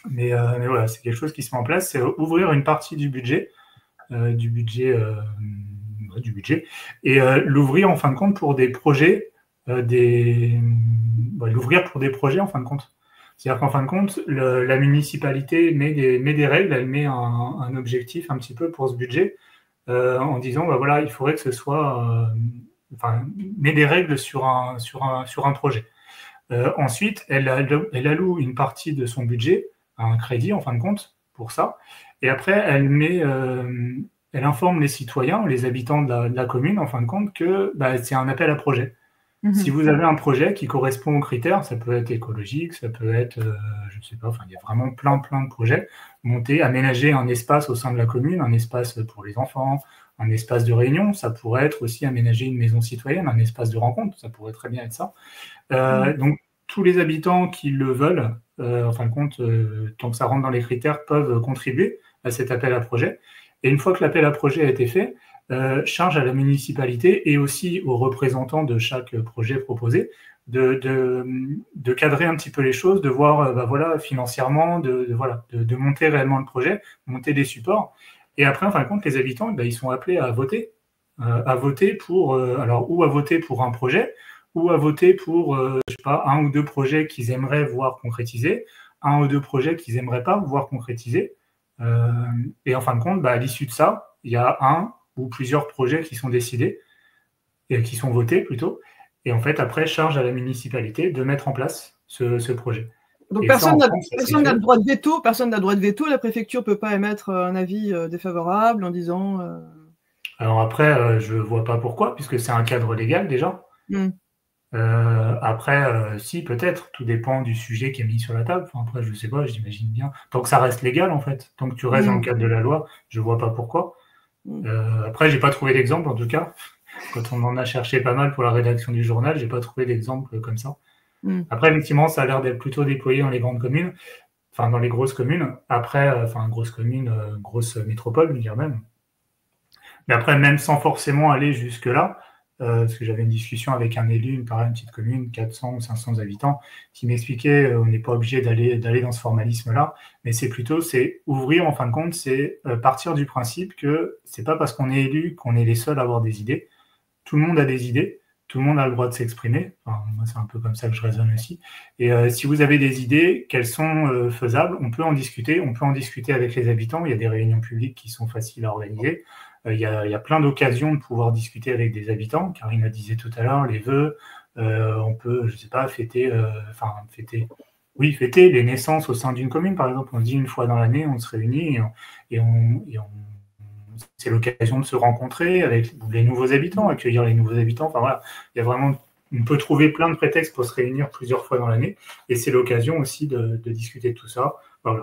Mais voilà, c'est quelque chose qui se met en place, c'est ouvrir une partie du budget, et l'ouvrir en fin de compte pour des projets, l'ouvrir pour des projets en fin de compte. C'est-à-dire qu'en fin de compte, la municipalité met des règles, elle met un objectif un petit peu pour ce budget, en disant voilà, il faudrait que ce soit met des règles sur un projet. Ensuite, elle alloue une partie de son budget à un crédit en fin de compte pour ça, et après elle informe les citoyens, les habitants de la commune en fin de compte que c'est un appel à projet. Si vous avez un projet qui correspond aux critères, ça peut être écologique, ça peut être, je ne sais pas, il y a vraiment plein de projets. Monter, aménager un espace au sein de la commune, un espace pour les enfants, un espace de réunion, ça pourrait être aussi aménager une maison citoyenne, un espace de rencontre, ça pourrait très bien être ça. Donc, tous les habitants qui le veulent, en fin de compte, tant que ça rentre dans les critères, peuvent contribuer à cet appel à projet. Et une fois que l'appel à projet a été fait, charge à la municipalité et aussi aux représentants de chaque projet proposé de cadrer un petit peu les choses, de voir voilà, financièrement, de monter réellement le projet, monter des supports. Et après, en fin de compte, les habitants, ils sont appelés à voter pour ou à voter pour un projet, ou à voter pour je sais pas, un ou deux projets qu'ils aimeraient voir concrétisés, un ou deux projets qu'ils n'aimeraient pas voir concrétisés. Et en fin de compte, à l'issue de ça, il y a un ou plusieurs projets qui sont décidés, et qui sont votés plutôt, et en fait, après, charge à la municipalité de mettre en place ce projet. Donc, personne n'a le droit de veto, la préfecture ne peut pas émettre un avis défavorable en disant… Alors après, je ne vois pas pourquoi, puisque c'est un cadre légal déjà. Après, si, peut-être, tout dépend du sujet qui est mis sur la table. Enfin, après, je ne sais pas, j'imagine bien. Tant que ça reste légal, en fait, tant que tu restes dans le cadre de la loi, je ne vois pas pourquoi. Après, j'ai pas trouvé d'exemple, en tout cas. Quand on en a cherché pas mal pour la rédaction du journal, j'ai pas trouvé d'exemple comme ça. Après, effectivement, ça a l'air d'être plutôt déployé dans les grandes communes, enfin, dans les grosses communes. Après, grosse commune, grosse métropole, je veux dire même. Mais après, même sans forcément aller jusque-là, parce que j'avais une discussion avec un élu, une petite commune, 400 ou 500 habitants, qui m'expliquait on n'est pas obligé d'aller dans ce formalisme-là, mais c'est ouvrir, en fin de compte, c'est partir du principe que c'est pas parce qu'on est élu qu'on est les seuls à avoir des idées. Tout le monde a des idées, tout le monde a le droit de s'exprimer. Enfin, moi, c'est un peu comme ça que je raisonne aussi. Et si vous avez des idées, qu'elles sont faisables, on peut en discuter. On peut en discuter avec les habitants. Il y a des réunions publiques qui sont faciles à organiser. Il y a plein d'occasions de pouvoir discuter avec des habitants. Karine a disait tout à l'heure, les vœux, on peut, je sais pas, fêter les naissances au sein d'une commune, par exemple. On se dit une fois dans l'année, on se réunit c'est l'occasion de se rencontrer avec les nouveaux habitants, accueillir les nouveaux habitants. Enfin voilà, il y a vraiment, on peut trouver plein de prétextes pour se réunir plusieurs fois dans l'année, et c'est l'occasion aussi de discuter de tout ça. Voilà.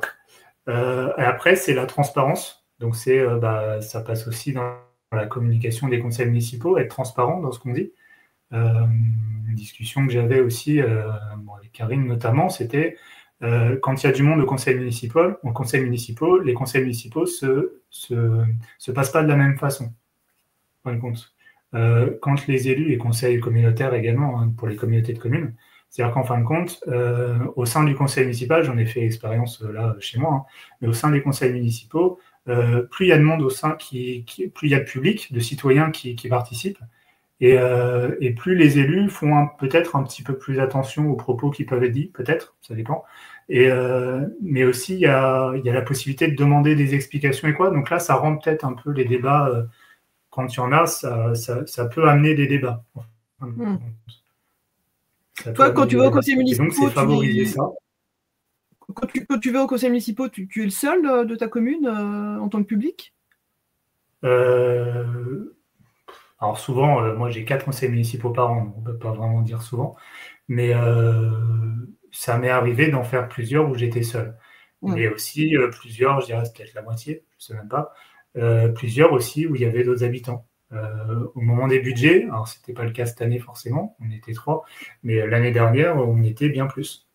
Et après, c'est la transparence. Donc ça passe aussi dans la communication des conseils municipaux, être transparent dans ce qu'on dit. Une discussion que j'avais aussi avec Karine notamment, c'était quand il y a du monde au conseil municipal, les conseils municipaux se passent pas de la même façon. En fin de compte. Quand les élus, les conseils communautaires également, hein, pour les communautés de communes, c'est-à-dire qu'en fin de compte, au sein du conseil municipal, j'en ai fait expérience là chez moi, hein, mais au sein des conseils municipaux, plus il y a de monde au sein, plus il y a de public, de citoyens qui participent, et plus les élus font peut-être un petit peu plus attention aux propos qui peuvent être dits, peut-être, ça dépend. Mais aussi, il y a la possibilité de demander des explications et quoi. Donc là, ça rend peut-être un peu les débats, quand il y en a, ça peut amener des débats. Toi, quand tu vas au conseil municipal, donc, c'est favoriser ça. Quand tu vas au conseil municipal, tu es le seul de ta commune en tant que public? Alors souvent, moi j'ai 4 conseils municipaux par an, on ne peut pas vraiment dire souvent, mais ça m'est arrivé d'en faire plusieurs où j'étais seul. Ouais. Mais aussi plusieurs, je dirais peut-être la moitié, je ne sais même pas, plusieurs aussi où il y avait d'autres habitants. Au moment des budgets, alors c'était pas le cas cette année forcément, on était 3, mais l'année dernière on était bien plus.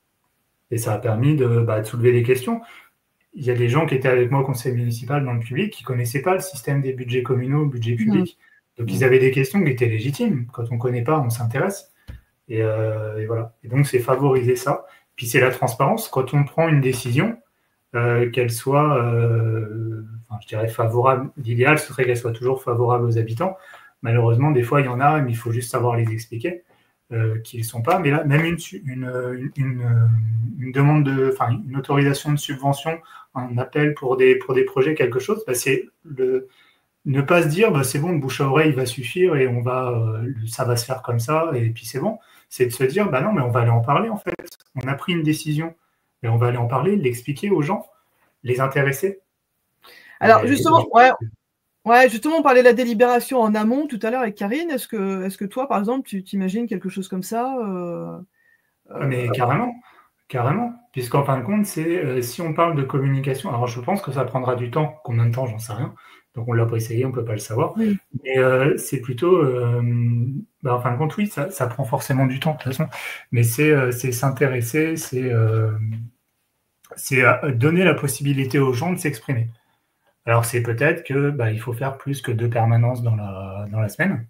Et ça a permis de soulever des questions. Il y a des gens qui étaient avec moi au conseil municipal dans le public qui ne connaissaient pas le système des budgets communaux, budget public. Donc ils avaient des questions qui étaient légitimes. Quand on ne connaît pas, on s'intéresse. Et voilà. Et donc c'est favoriser ça. Puis c'est la transparence. Quand on prend une décision, qu'elle soit, je dirais favorable. L'idéal, ce serait qu'elle soit toujours favorable aux habitants. Malheureusement, des fois, il y en a, mais il faut juste savoir les expliquer, qu'ils ne sont pas. Mais là, même une demande une autorisation de subvention, un appel pour des projets, quelque chose, c'est ne pas se dire c'est bon, le bouche à oreille va suffire et ça va se faire comme ça et puis c'est bon. C'est de se dire non, mais on va aller en parler en fait. On a pris une décision et on va aller en parler, l'expliquer aux gens, les intéresser. Alors justement, justement, on parlait de la délibération en amont tout à l'heure avec Karine. Est-ce que toi, par exemple, tu t'imagines quelque chose comme ça Mais carrément. Puisqu'en fin de compte, si on parle de communication, alors je pense que ça prendra du temps. Combien de temps, j'en sais rien. Donc on ne l'a pas essayé, on ne peut pas le savoir. Oui. Mais c'est plutôt, en fin de compte, oui, ça prend forcément du temps de toute façon. Mais c'est s'intéresser, c'est donner la possibilité aux gens de s'exprimer. Alors c'est peut-être que il faut faire plus que 2 permanences dans la semaine.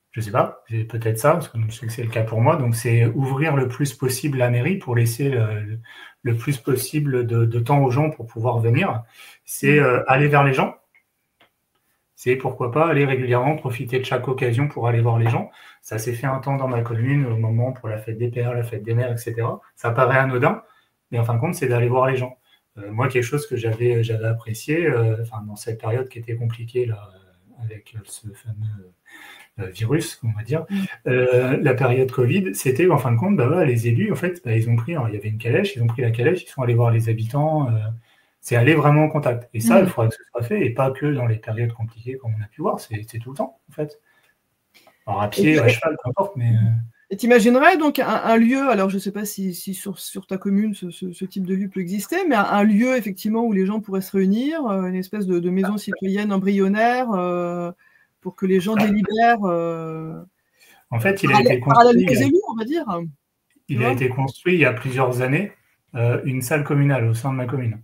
Je ne sais pas, c'est peut-être ça, parce que je sais que c'est le cas pour moi. Donc c'est ouvrir le plus possible la mairie pour laisser le plus possible de temps aux gens pour pouvoir venir. C'est aller vers les gens. C'est pourquoi pas aller régulièrement profiter de chaque occasion pour aller voir les gens. Ça s'est fait un temps dans ma commune, au moment pour la fête des pères, la fête des mères, etc. Ça paraît anodin, mais en fin de compte, c'est d'aller voir les gens. Moi, quelque chose que j'avais apprécié, dans cette période qui était compliquée là, avec ce fameux virus, on va dire, la période Covid, c'était en fin de compte, les élus, en fait, ils ont pris, il y avait une calèche, ils ont pris la calèche, ils sont allés voir les habitants. C'est aller vraiment en contact. Et ça, il faudra que ce soit fait, et pas que dans les périodes compliquées, comme on a pu voir, c'est tout le temps, en fait. Alors, à pied, à cheval, peu importe, mais... Et t'imaginerais donc un lieu, alors je ne sais pas si sur ta commune ce type de lieu peut exister, mais un lieu, effectivement, où les gens pourraient se réunir, une espèce de maison citoyenne embryonnaire, pour que les gens délibèrent... En fait, il a été construit... aux élus, on va dire. Il a été construit il y a plusieurs années, une salle communale au sein de ma commune.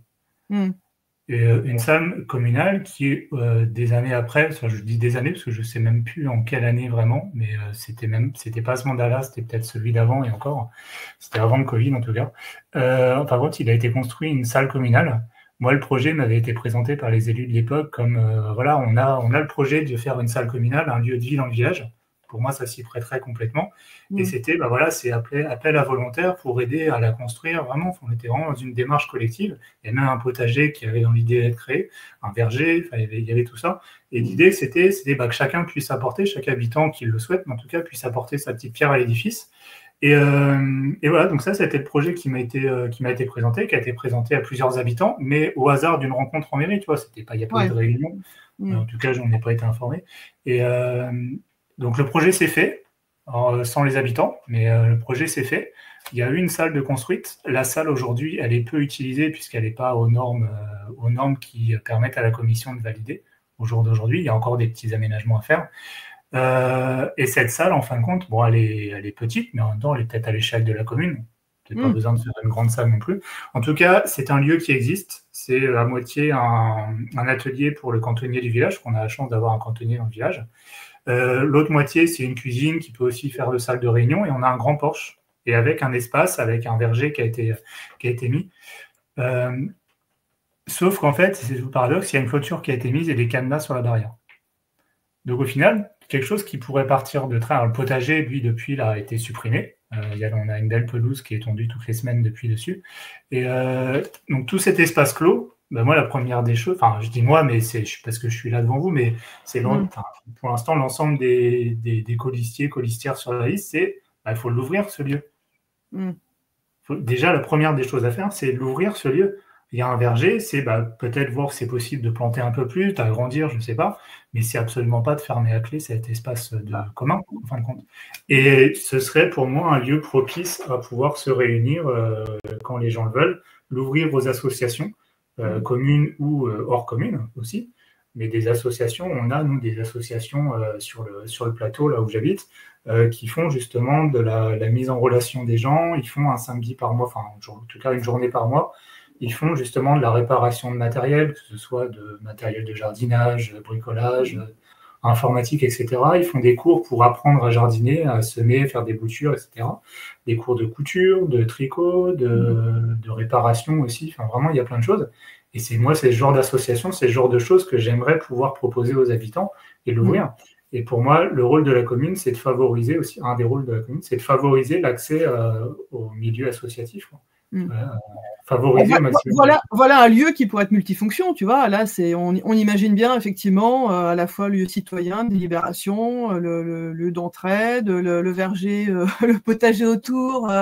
une salle communale qui est des années après, je dis des années parce que je ne sais même plus en quelle année vraiment, mais c'était pas ce mandat-là, c'était peut-être celui d'avant et encore, c'était avant le Covid en tout cas. Par contre, il a été construit une salle communale. Moi, le projet m'avait été présenté par les élus de l'époque comme voilà, on a le projet de faire une salle communale, un lieu de vie dans le village. Pour moi, ça s'y prêterait complètement. Et c'était, voilà, c'est appel à volontaires pour aider à la construire. Vraiment, on était vraiment dans une démarche collective. Il y a même un potager qui avait dans l'idée d'être créé, un verger, il y avait tout ça. Et l'idée, c'était que chacun puisse apporter, chaque habitant qui le souhaite, mais en tout cas, puisse apporter sa petite pierre à l'édifice. Et voilà, donc ça, c'était le projet qui m'a été présenté, qui a été présenté à plusieurs habitants, mais au hasard d'une rencontre en mairie, tu vois, il n'y a pas eu de réunion. En tout cas, je n'en ai pas été informé. Et donc, le projet s'est fait, sans les habitants, mais le projet s'est fait. Il y a eu une salle de construite. La salle, aujourd'hui, elle est peu utilisée puisqu'elle n'est pas aux normes qui permettent à la commission de valider. Au jour d'aujourd'hui, il y a encore des petits aménagements à faire. Et cette salle, en fin de compte, bon, elle est petite, mais en même temps, elle est peut-être à l'échelle de la commune. Peut-être pas besoin de faire une grande salle non plus. En tout cas, c'est un lieu qui existe. C'est à moitié un atelier pour le cantonnier du village, qu'on a la chance d'avoir un cantonnier dans le village. L'autre moitié, c'est une cuisine qui peut aussi faire de salle de réunion, et on a un grand porche, et avec un espace, avec un verger qui a été mis. Sauf qu'en fait, c'est le paradoxe, il y a une clôture qui a été mise et des cadenas sur la barrière. Donc au final, quelque chose qui pourrait partir de train. Alors, le potager, lui, depuis, là, a été supprimé. On a une belle pelouse qui est tondue toutes les semaines depuis dessus. Et donc tout cet espace clos, moi, la première des choses, enfin, je dis moi, mais c'est parce que je suis là devant vous, mais c'est pour l'instant, l'ensemble des colistières sur la liste, c'est il faut l'ouvrir, ce lieu. Déjà, la première des choses à faire, c'est l'ouvrir, ce lieu. Il y a un verger, c'est peut-être voir si c'est possible de planter un peu plus, d'agrandir, je ne sais pas, mais c'est absolument pas de fermer à clé cet espace commun, en fin de compte. Et ce serait pour moi un lieu propice à pouvoir se réunir quand les gens le veulent, l'ouvrir aux associations, communes ou hors communes aussi, mais des associations, on a nous des associations sur le plateau, là où j'habite, qui font justement de la mise en relation des gens, ils font un samedi par mois, enfin en tout cas une journée par mois, ils font justement de la réparation de matériel, que ce soit de matériel de jardinage, de bricolage, informatique, etc. Ils font des cours pour apprendre à jardiner, à semer, faire des boutures, etc. Des cours de couture, de tricot, de réparation aussi. Enfin, vraiment, il y a plein de choses. Et c'est ce genre d'association, c'est ce genre de choses que j'aimerais pouvoir proposer aux habitants et l'ouvrir. Et pour moi, le rôle de la commune, c'est de favoriser aussi, un des rôles de la commune, c'est de favoriser l'accès au milieu associatif. Favoriser au maximum. Voilà un lieu qui pourrait être multifonction, tu vois. Là, on imagine bien effectivement à la fois le lieu citoyen, de délibération, le lieu d'entraide, le verger, le potager autour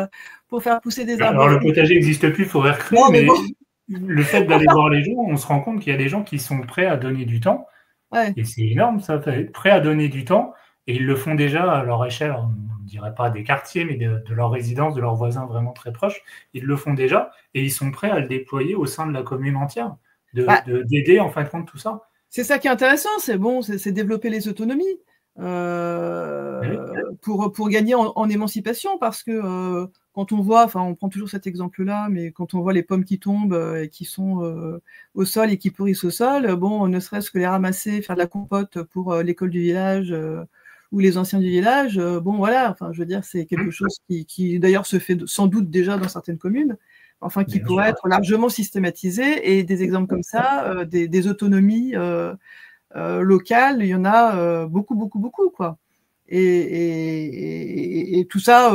pour faire pousser des arbres. Alors le potager n'existe plus, il faudrait recréer, mais le fait d'aller voir les gens, on se rend compte qu'il y a des gens qui sont prêts à donner du temps. Ouais. Et c'est énorme, ça, prêts à donner du temps. Et ils le font déjà à leur échelle, on ne dirait pas des quartiers, mais de leur résidence, de leurs voisins vraiment très proches. Ils le font déjà et ils sont prêts à le déployer au sein de la commune entière, d'aider en fin de compte tout ça. C'est ça qui est intéressant, c'est développer les autonomies pour gagner en émancipation, parce que quand on voit, on prend toujours cet exemple-là, mais quand on voit les pommes qui tombent et qui sont au sol et qui pourrissent au sol, ne serait-ce que les ramasser, faire de la compote pour l'école du village ou les anciens du village, je veux dire, c'est quelque chose qui d'ailleurs se fait sans doute déjà dans certaines communes, qui pourrait être largement systématisé, et des exemples comme ça, des autonomies locales, il y en a beaucoup, quoi. Et tout ça,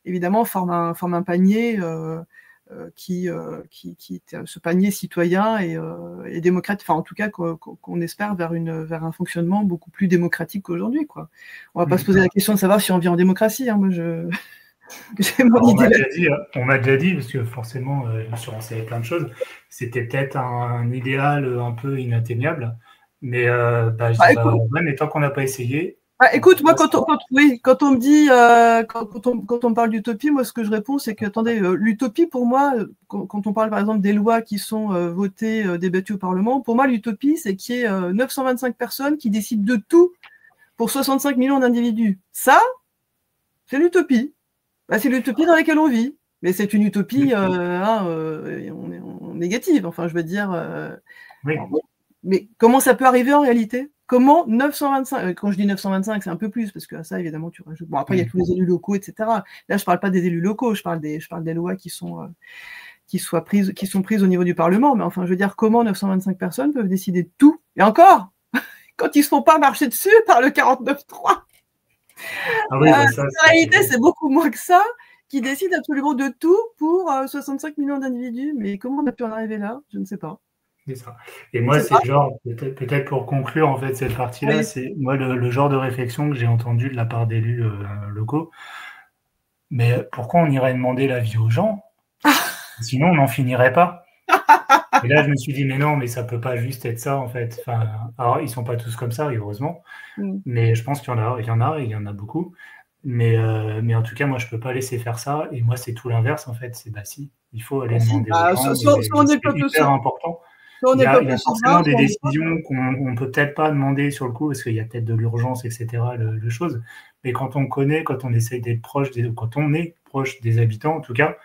évidemment, forme un panier ce panier citoyen et démocratique, en tout cas qu'on espère vers un fonctionnement beaucoup plus démocratique qu'aujourd'hui, quoi. On va pas se poser la question de savoir si on vit en démocratie, moi j'ai mon idée. On m'a déjà dit, parce que forcément je me suis renseigné plein de choses, c'était peut-être un idéal un peu inatteignable, mais mais tant qu'on n'a pas essayé. Écoute, moi, quand on me dit, quand on me parle d'utopie, moi, ce que je réponds, c'est que, attendez, l'utopie, pour moi, quand on parle, par exemple, des lois qui sont votées, débattues au Parlement, pour moi, l'utopie, c'est qu'il y ait 925 personnes qui décident de tout pour 65 millions d'individus. Ça, c'est l'utopie. C'est l'utopie dans laquelle on vit. Mais c'est une utopie, on négatives. Enfin, je veux dire. Oui. Mais comment ça peut arriver en réalité? Comment 925, quand je dis 925, c'est un peu plus, parce que ça, évidemment, tu rajoutes. Bon, après, il y a tous les élus locaux, etc. Là, je ne parle pas des élus locaux, je parle des lois qui sont prises au niveau du Parlement. Mais enfin, je veux dire, comment 925 personnes peuvent décider de tout? Et encore, quand ils ne se font pas marcher dessus par le 49.3. Ah oui, ça, en réalité, c'est beaucoup moins que ça, qui décide absolument de tout pour 65 millions d'individus. Mais comment on a pu en arriver là? Je ne sais pas. C'est ça. Et moi, c'est le genre, peut-être pour conclure en fait cette partie-là, c'est moi le genre de réflexion que j'ai entendu de la part d'élus locaux. Mais pourquoi on irait demander l'avis aux gens? Sinon, on n'en finirait pas. Et là, je me suis dit, mais non, mais ça peut pas juste être ça en fait. Enfin, alors, ils sont pas tous comme ça, heureusement. Mais je pense qu'il y en a beaucoup. Mais en tout cas, moi, je peux pas laisser faire ça. Et moi, c'est tout l'inverse en fait. C'est si, il faut aller demander aux gens. C'est hyper important. Il y a forcément des décisions qu'on peut peut-être pas demander sur le coup parce qu'il y a peut-être de l'urgence, etc. Le chose. Mais quand on connaît, quand on essaye d'être proche, quand on est proche des habitants, en tout cas,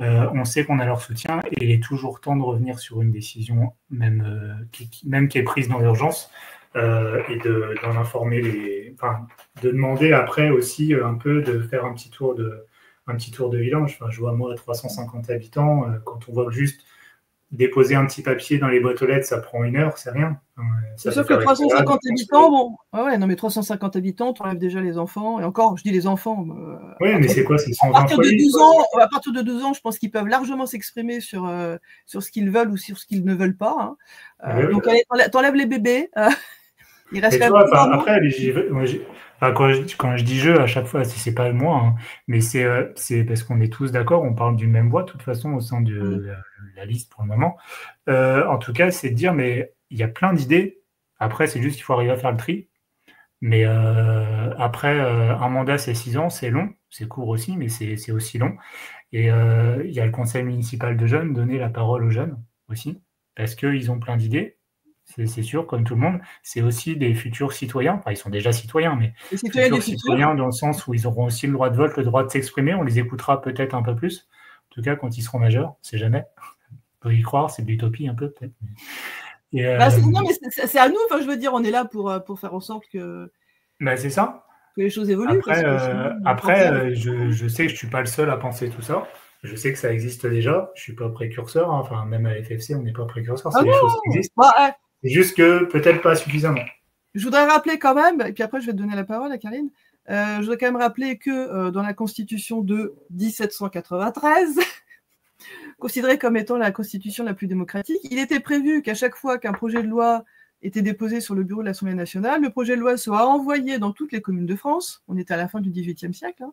on sait qu'on a leur soutien et il est toujours temps de revenir sur une décision même qui est prise dans l'urgence et d'en informer de demander après aussi un peu de faire un petit tour de village. Enfin, je vois moi 350 habitants, quand on voit juste déposer un petit papier dans les boîtes aux lettres, ça prend 1 heure, c'est rien. C'est sûr que 350 habitants, bon, non, mais 350 habitants, tu enlèves déjà les enfants, et encore, je dis les enfants. Oui, mais c'est quoi, c'est 120 foyers, à partir de 12 ans, je pense qu'ils peuvent largement s'exprimer sur ce qu'ils veulent ou sur ce qu'ils ne veulent pas. Donc, t'enlèves les bébés. Il reste après, quand je dis jeu, à chaque fois, c'est pas moi, hein, mais c'est parce qu'on est tous d'accord, on parle d'une même voix, de toute façon, au sein de la liste pour le moment. En tout cas, c'est de dire, mais il y a plein d'idées. Après, c'est juste qu'il faut arriver à faire le tri. Mais après, un mandat, c'est 6 ans, c'est long, c'est court aussi, mais c'est aussi long. Et il y a le conseil municipal de jeunes, donner la parole aux jeunes aussi, parce qu'ils ont plein d'idées. C'est sûr, comme tout le monde, c'est aussi des futurs citoyens. Enfin, ils sont déjà citoyens, mais futurs citoyens dans le sens où ils auront aussi le droit de vote, le droit de s'exprimer. On les écoutera peut-être un peu plus. En tout cas, quand ils seront majeurs, on ne sait jamais. On peut y croire, c'est de l'utopie un peu, peut-être. Non, mais c'est à nous. Enfin, je veux dire, on est là pour faire en sorte que. C'est ça. Que les choses évoluent. Après, je sais que je ne suis pas le seul à penser tout ça. Je sais que ça existe déjà. Je ne suis pas précurseur. Hein. Enfin, même à FFC, on n'est pas précurseur. C'est des choses qui existent. C'est juste que peut-être pas suffisamment. Je voudrais rappeler quand même, et puis après je vais te donner la parole à Karine, je voudrais quand même rappeler que dans la Constitution de 1793, considérée comme étant la Constitution la plus démocratique, il était prévu qu'à chaque fois qu'un projet de loi était déposé sur le bureau de l'Assemblée nationale, le projet de loi soit envoyé dans toutes les communes de France, on était à la fin du XVIIIe siècle,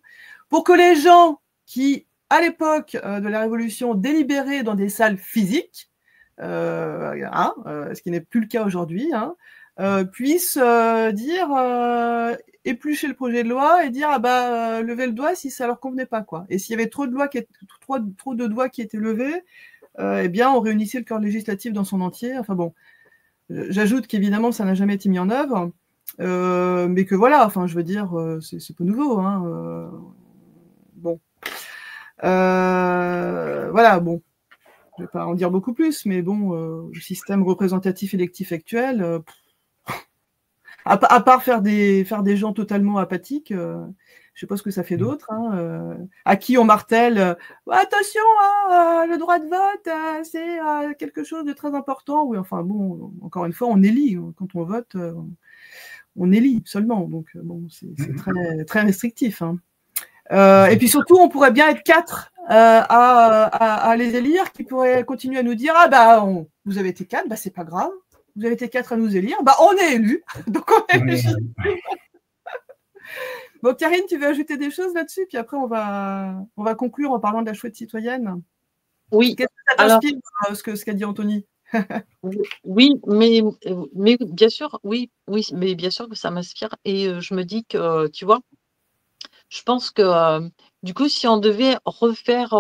pour que les gens qui, à l'époque de la Révolution, délibéraient dans des salles physiques, ce qui n'est plus le cas aujourd'hui, puissent éplucher le projet de loi et dire lever le doigt si ça leur convenait pas, quoi. Et s'il y avait trop de doigts qui étaient levés, on réunissait le corps législatif dans son entier. Enfin bon, j'ajoute qu'évidemment ça n'a jamais été mis en œuvre, mais que voilà, enfin je veux dire, c'est pas nouveau, bon. Voilà, bon. Je ne vais pas en dire beaucoup plus, mais bon, le système représentatif électif actuel, à part faire des gens totalement apathiques, je ne sais pas ce que ça fait d'autre, à qui on martèle attention, le droit de vote, c'est quelque chose de très important. Oui, enfin bon, encore une fois, on élit. Quand on vote, on élit seulement. Donc bon, c'est très, très restrictif. Et puis surtout, on pourrait bien être 4 à les élire, qui pourraient continuer à nous dire vous avez été 4, c'est pas grave, vous avez été 4 à nous élire, on est élus, donc on est élus. Bon, Karine, tu veux ajouter des choses là-dessus, puis après on va conclure en parlant de la chouette citoyenne. Oui. Qu'est-ce que ça t'inspire, ce qu'a dit Anthony? Oui, mais bien sûr, mais bien sûr que ça m'inspire, et je me dis que, tu vois, je pense que du coup, si on devait refaire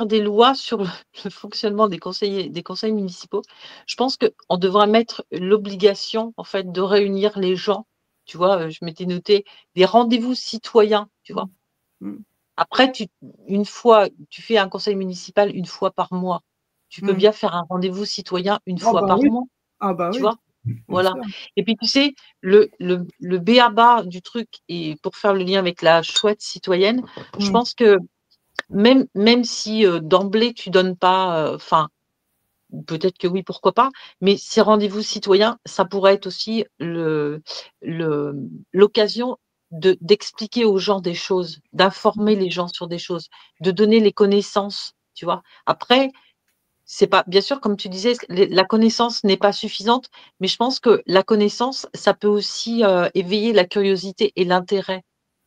des lois sur le fonctionnement des conseils municipaux, je pense qu'on devrait mettre l'obligation en fait de réunir les gens. Tu vois, je m'étais noté des rendez-vous citoyens, tu vois. Après, une fois, tu fais un conseil municipal 1 fois par mois. tu peux bien faire un rendez-vous citoyen une fois par mois. Ah bah tu oui. vois, voilà. Et puis, tu sais, le b.a.-ba du truc, et pour faire le lien avec la chouette citoyenne, je pense que même si d'emblée, tu donnes pas, enfin, peut-être que oui, pourquoi pas, mais ces rendez-vous citoyens, ça pourrait être aussi l'occasion d'expliquer aux gens des choses, d'informer les gens sur des choses, de donner les connaissances, tu vois. Après, c'est pas, bien sûr, comme tu disais, la connaissance n'est pas suffisante, mais je pense que la connaissance, ça peut aussi éveiller la curiosité et l'intérêt,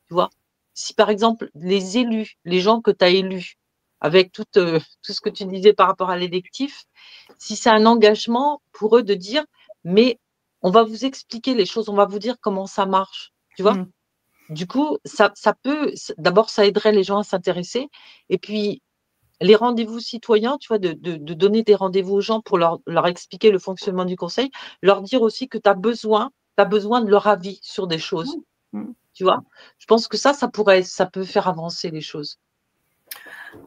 tu vois. Si par exemple, les élus, les gens que tu as élus, avec tout ce que tu disais par rapport à l'électif, si c'est un engagement pour eux de dire, mais on va vous expliquer les choses, on va vous dire comment ça marche, tu vois. Du coup, ça peut, d'abord, ça aiderait les gens à s'intéresser, et puis les rendez-vous citoyens, tu vois, de donner des rendez-vous aux gens pour leur expliquer le fonctionnement du conseil, leur dire aussi que tu as besoin de leur avis sur des choses. Tu vois, je pense que ça peut faire avancer les choses.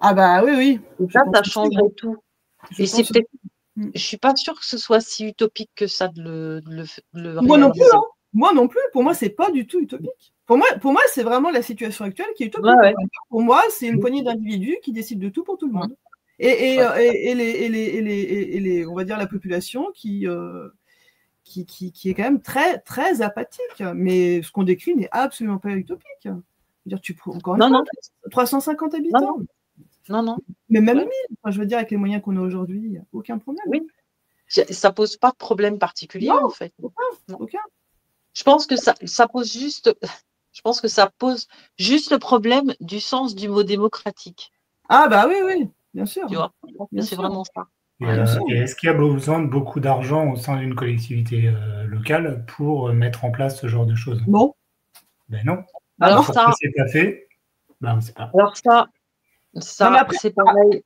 Ah bah oui, oui. Et ça changerait tout. Et c'est peut-être, je suis pas sûre que ce soit si utopique que ça de le Moi non plus, réaliser. hein. Moi non plus. Pour moi, c'est pas du tout utopique. Pour moi, c'est vraiment la situation actuelle qui est utopique. Ouais. Pour moi, c'est une poignée d'individus qui décident de tout pour tout le monde. Et les, on va dire, la population qui est quand même très, très apathique. Mais ce qu'on décrit n'est absolument pas utopique. Je veux dire, encore une fois, 350 habitants. Non. Mais même 1000. Enfin, je veux dire, avec les moyens qu'on a aujourd'hui, il n'y a aucun problème. Oui. Ça pose pas de problème particulier, en fait. Aucun. Je pense que ça pose juste le problème du sens du mot démocratique. Ah bah oui, bien sûr. Tu vois, c'est vraiment ça. Et est-ce qu'il y a besoin de beaucoup d'argent au sein d'une collectivité locale pour mettre en place ce genre de choses? Non. Ben non. Alors ça, c'est pas fait. Ben, on sait pas. Alors ça c'est pareil.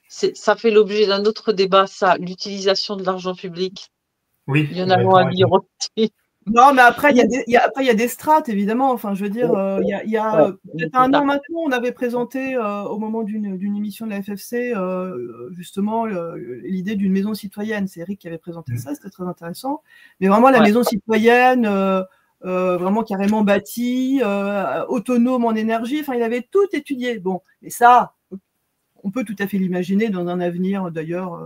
Ça fait l'objet d'un autre débat, ça, l'utilisation de l'argent public. Oui. Il y en a loin à dire aussi. Non, mais après, il y a des strates, évidemment. Enfin, je veux dire, il y a peut-être un an maintenant, on avait présenté au moment d'une émission de la FFC justement l'idée d'une maison citoyenne. C'est Eric qui avait présenté ça, c'était très intéressant. Mais vraiment, la maison citoyenne, vraiment carrément bâtie, autonome en énergie. Enfin, il avait tout étudié. Bon, et ça, on peut tout à fait l'imaginer dans un avenir d'ailleurs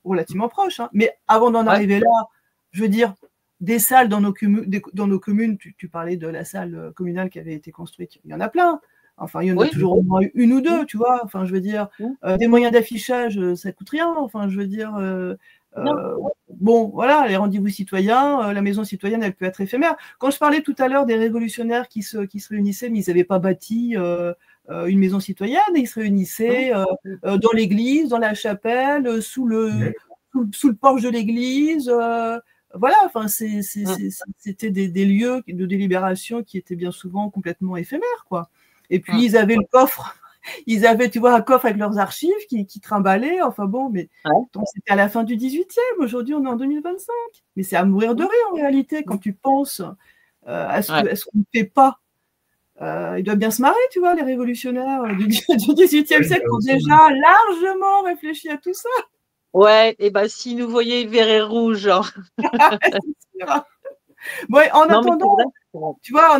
relativement proche. Hein. Mais avant d'en arriver là, je veux dire, des salles dans nos communes, tu parlais de la salle communale qui avait été construite, il y en a plein. Enfin, il y en a toujours au moins une ou deux, tu vois. Enfin, je veux dire, des moyens d'affichage, ça coûte rien. Enfin, je veux dire, bon, voilà, les rendez-vous citoyens, la maison citoyenne, elle peut être éphémère. Quand je parlais tout à l'heure des révolutionnaires qui se réunissaient, mais ils n'avaient pas bâti une maison citoyenne, ils se réunissaient dans l'église, dans la chapelle, sous le porche de l'église. Voilà, enfin, c'était des lieux de délibération qui étaient bien souvent complètement éphémères, quoi. Et puis, ils avaient le coffre, ils avaient, tu vois, un coffre avec leurs archives qui trimballaient, enfin bon, mais c'était à la fin du 18e, aujourd'hui on est en 2025. Mais c'est à mourir de rire en réalité quand tu penses à ce qu'on ne fait pas. Ils doivent bien se marrer, tu vois, les révolutionnaires du 18e siècle ont déjà largement réfléchi à tout ça. Ouais, et ben s'ils nous voyaient, ils verraient rouge. Hein. Bon, en attendant, tu vois,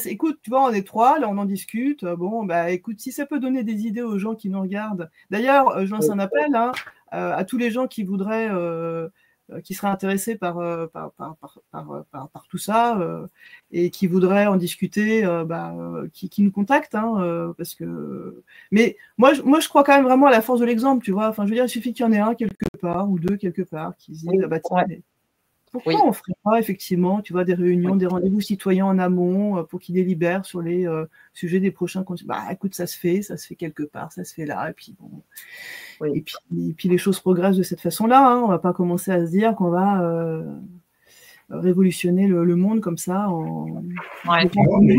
écoute, tu vois, on est trois, là, on en discute. Bon, bah, écoute, si ça peut donner des idées aux gens qui nous regardent. D'ailleurs, je lance un appel à tous les gens qui voudraient, qui seraient intéressés par tout ça et qui voudraient en discuter, qui nous contactent, parce que. Mais moi, je crois quand même vraiment à la force de l'exemple, tu vois. Enfin, je veux dire, il suffit qu'il y en ait un quelque part ou deux quelque part qui se disent, pourquoi on ne ferait pas effectivement, tu vois, des réunions, des rendez-vous citoyens en amont pour qu'ils délibèrent sur les sujets des prochains conseils. Bah, écoute, ça se fait quelque part, ça se fait là, et puis bon. Et puis les choses progressent de cette façon-là. On ne va pas commencer à se dire qu'on va révolutionner le monde comme ça. Il faut commencer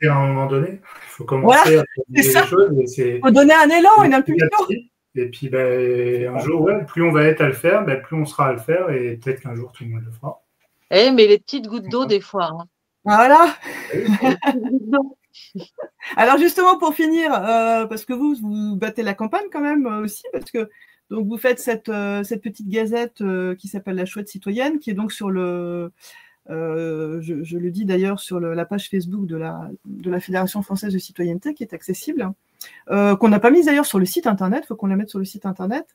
à un moment donné. Il faut commencer à faire les choses. Il faut donner un élan, une impulsion. Et puis, un jour, plus on va être à le faire, plus on sera à le faire, et peut-être qu'un jour, tout le monde le fera. Mais les petites gouttes d'eau, des fois. Hein. Voilà. Alors, justement, pour finir, parce que vous battez la campagne quand même aussi, parce que Donc, vous faites cette petite gazette qui s'appelle La Chouette Citoyenne, qui est donc sur le... je le dis d'ailleurs sur la page Facebook de la Fédération Française de Citoyenneté, qui est accessible, qu'on n'a pas mise d'ailleurs sur le site internet, il faut qu'on la mette sur le site internet.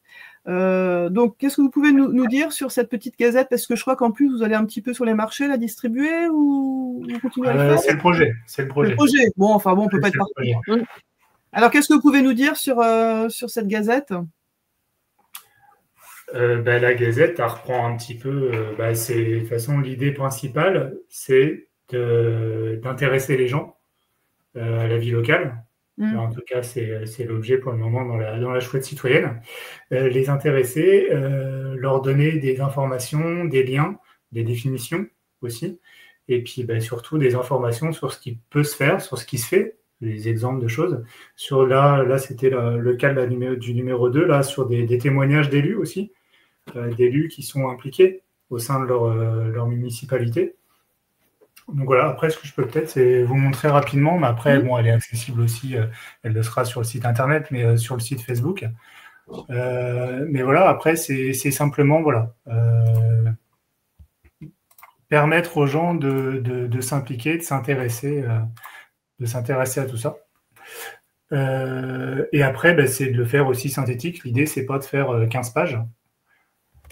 Donc, qu'est-ce que vous pouvez nous dire sur cette petite gazette? Parce que je crois qu'en plus, vous allez un petit peu sur les marchés la distribuer, ou vous continuez à le faire? C'est le projet. Bon, enfin bon, on ne peut pas être partout. Alors, qu'est-ce que vous pouvez nous dire sur cette gazette? La gazette, elle reprend un petit peu, c'est de toute façon l'idée principale, c'est d'intéresser les gens à la vie locale. Alors, en tout cas, c'est l'objet pour le moment dans la Chouette Citoyenne. Les intéresser, leur donner des informations, des liens, des définitions aussi, et puis surtout des informations sur ce qui peut se faire, sur ce qui se fait, des exemples de choses. Là c'était le cas du numéro 2, là, sur des témoignages d'élus aussi, d'élus qui sont impliqués au sein de leur municipalité. Donc voilà, après, ce que je peux peut-être, c'est vous montrer rapidement, mais après, elle est accessible aussi, elle le sera sur le site internet, mais sur le site Facebook. Mais voilà, après, c'est simplement, permettre aux gens de s'impliquer, de s'intéresser à tout ça. Et après, c'est de le faire aussi synthétique. L'idée, c'est pas de faire 15 pages.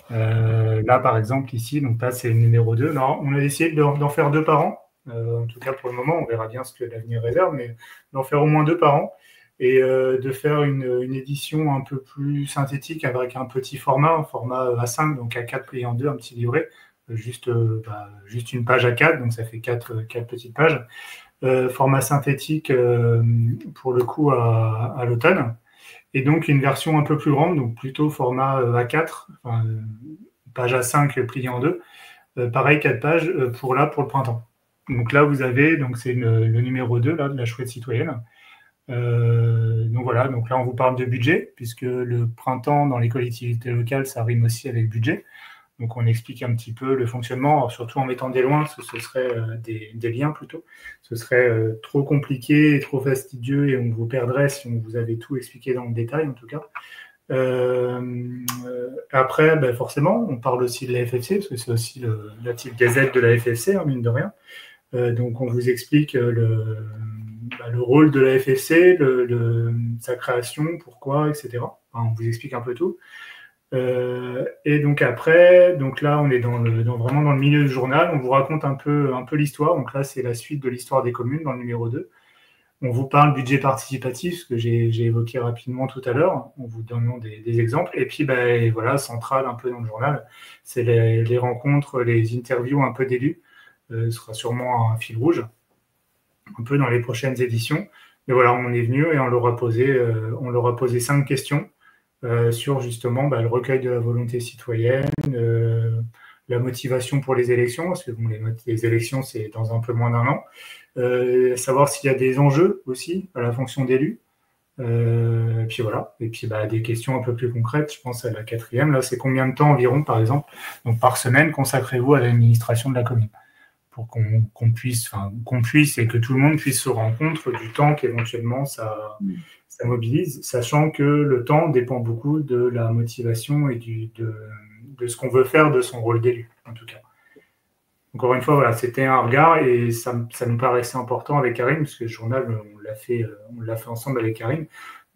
Là, par exemple, ici, donc là, c'est le numéro 2. Non, on a essayé d'en faire 2 par an. En tout cas, pour le moment, on verra bien ce que l'avenir réserve, mais d'en faire au moins 2 par an et de faire une édition un peu plus synthétique avec un petit format, un format A5, donc A4 plié en 2, un petit livret, juste une page A4, donc ça fait 4 petites pages. Format synthétique pour le coup à l'automne. Et donc, une version un peu plus grande, donc plutôt format A4, page A5 pliée en 2. Pareil, 4 pages pour le printemps. Donc là, vous avez, c'est le numéro 2 là, de la Chouette Citoyenne. Donc voilà, donc là, on vous parle de budget, puisque le printemps, dans les collectivités locales, ça rime aussi avec budget. Donc on explique un petit peu le fonctionnement, alors surtout en mettant des liens, ce serait des liens plutôt. Ce serait trop compliqué et trop fastidieux et on vous perdrait si on vous avait tout expliqué dans le détail en tout cas. Après, forcément, on parle aussi de la FFC, parce que c'est aussi la petite gazette de la FFC, mine de rien. Donc on vous explique le rôle de la FFC, sa création, pourquoi, etc. Enfin, on vous explique un peu tout. Et donc après, là on est vraiment dans le milieu du journal, on vous raconte un peu l'histoire, donc là c'est la suite de l'histoire des communes dans le numéro 2. On vous parle budget participatif, ce que j'ai évoqué rapidement tout à l'heure, en vous donnant des exemples, et puis voilà, central un peu dans le journal, c'est les rencontres, les interviews un peu d'élus, ce sera sûrement un fil rouge, un peu dans les prochaines éditions, mais voilà, on est venu et on leur a posé 5 questions, sur justement le recueil de la volonté citoyenne, la motivation pour les élections, parce que les élections, c'est dans un peu moins d'un an, savoir s'il y a des enjeux aussi à la fonction d'élu, puis voilà, et puis des questions un peu plus concrètes, je pense à la 4e, là, c'est combien de temps environ, par exemple, donc par semaine, consacrez-vous à l'administration de la commune, pour qu'on puisse et que tout le monde puisse se rendre compte du temps qu'éventuellement ça mobilise, sachant que le temps dépend beaucoup de la motivation et de ce qu'on veut faire de son rôle d'élu, en tout cas. Encore une fois, voilà, c'était un regard et ça nous paraissait important avec Karine, parce que le journal, on l'a fait ensemble avec Karine,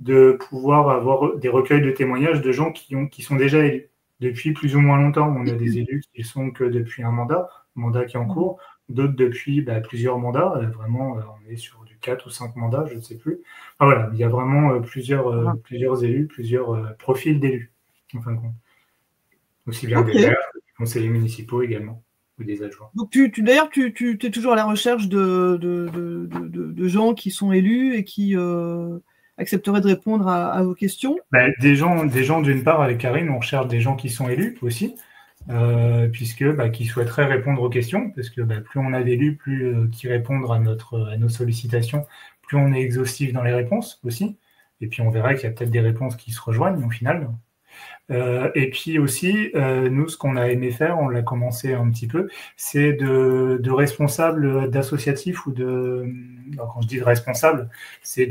de pouvoir avoir des recueils de témoignages de gens qui sont déjà élus depuis plus ou moins longtemps. On a des élus qui sont que depuis un mandat qui est en cours, d'autres depuis plusieurs mandats. Vraiment, on est sur du 4 ou 5 mandats, je ne sais plus. Enfin, voilà, il y a vraiment plusieurs élus, plusieurs profils d'élus, en fin de compte. Aussi bien des maires que des conseillers municipaux également, ou des adjoints. Donc, d'ailleurs, tu es toujours à la recherche de gens qui sont élus et qui accepteraient de répondre à vos questions? Des gens d'une part, avec Karine, on recherche des gens qui sont élus aussi, qui souhaiteraient répondre aux questions, parce que plus on a d'élus, plus qui répondent à nos sollicitations, plus on est exhaustif dans les réponses aussi. Et puis on verra qu'il y a peut-être des réponses qui se rejoignent au final. Et puis aussi, nous, ce qu'on a aimé faire, on l'a commencé un petit peu, c'est de responsables d'associatifs ou quand je dis de responsables, c'est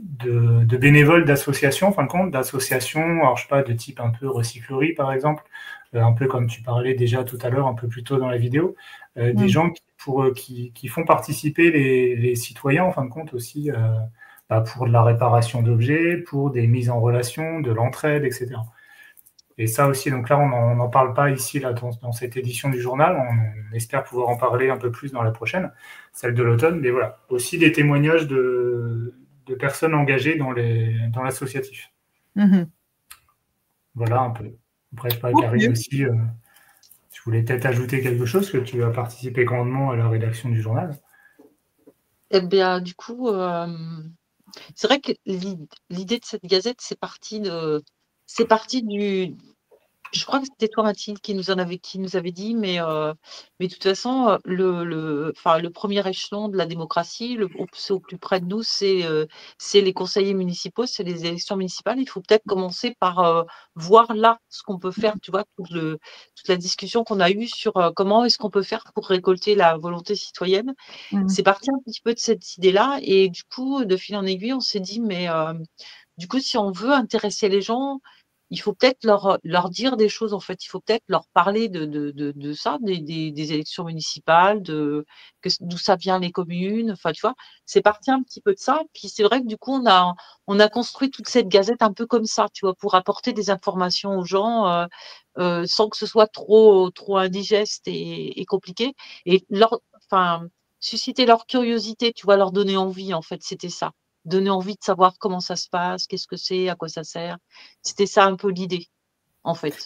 de bénévoles d'associations, en fin de compte, d'associations, alors je sais pas, de type un peu recyclerie par exemple, un peu comme tu parlais déjà tout à l'heure, un peu plus tôt dans la vidéo, des gens qui font participer les citoyens, en fin de compte aussi, pour de la réparation d'objets, pour des mises en relation, de l'entraide, etc. Et ça aussi, donc là, on n'en parle pas ici là, dans cette édition du journal. On espère pouvoir en parler un peu plus dans la prochaine, celle de l'automne. Mais voilà, aussi des témoignages de personnes engagées dans l'associatif. Voilà un peu. Après, je sais pas, Karine aussi, tu voulais peut-être ajouter quelque chose, que tu as participé grandement à la rédaction du journal. Eh bien, du coup, c'est vrai que l'idée de cette gazette, c'est parti du. Je crois que c'était toi, Mathilde, qui nous avait dit, mais de toute façon, le premier échelon de la démocratie, c'est au plus près de nous, c'est les conseillers municipaux, c'est les élections municipales. Il faut peut-être commencer par voir là ce qu'on peut faire, tu vois, toute la discussion qu'on a eue sur comment est-ce qu'on peut faire pour récolter la volonté citoyenne. C'est parti un petit peu de cette idée-là, et du coup, de fil en aiguille, on s'est dit, mais du coup, si on veut intéresser les gens, il faut peut-être leur dire des choses, en fait. Il faut peut-être leur parler de ça, des élections municipales, d'où ça vient les communes. Enfin, tu vois, c'est parti un petit peu de ça. Puis c'est vrai que du coup, on a construit toute cette gazette un peu comme ça, tu vois, pour apporter des informations aux gens sans que ce soit trop indigeste et compliqué. Et susciter leur curiosité, tu vois, leur donner envie, en fait, c'était ça. Donner envie de savoir comment ça se passe, qu'est-ce que c'est, à quoi ça sert. C'était ça un peu l'idée, en fait.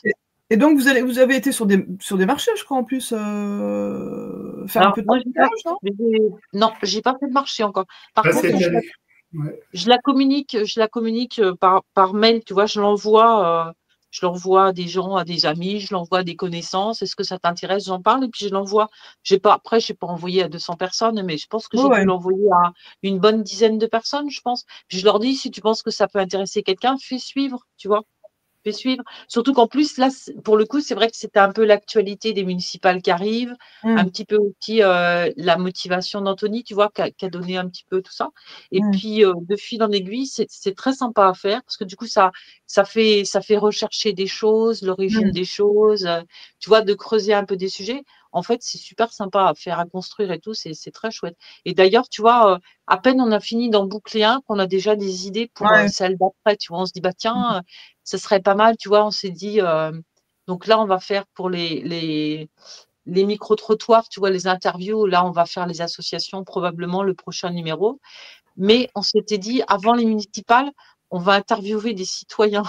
Et donc, vous avez été sur des marchés, je crois, en plus, faire un peu de partage, non ? Non, j'ai pas fait de marché encore. Par contre, je la communique par mail, tu vois, je l'envoie à des gens, à des amis, je l'envoie à des connaissances. Est-ce que ça t'intéresse? J'en parle et puis je l'envoie. Après, j'ai pas envoyé à 200 personnes, mais je pense que j'ai dû l'envoyer à une bonne dizaine de personnes, je pense. Puis je leur dis, si tu penses que ça peut intéresser quelqu'un, fais suivre, tu vois. Fais suivre. Surtout qu'en plus, là, pour le coup, c'est vrai que c'était un peu l'actualité des municipales qui arrivent, un petit peu aussi la motivation d'Anthony, tu vois, qui a donné un petit peu tout ça. Et puis, de fil en aiguille, c'est très sympa à faire parce que du coup, ça fait rechercher des choses, l'origine des choses, tu vois, de creuser un peu des sujets. En fait, c'est super sympa à faire, à construire et tout, c'est très chouette. Et d'ailleurs, tu vois, à peine on a fini d'en boucler un, qu'on a déjà des idées pour celle d'après, tu vois, on se dit, bah tiens, ce serait pas mal, tu vois, on s'est dit, donc là, on va faire pour les micro-trottoirs, tu vois, les interviews, là, on va faire les associations, probablement le prochain numéro. Mais on s'était dit, avant les municipales, on va interviewer des citoyens.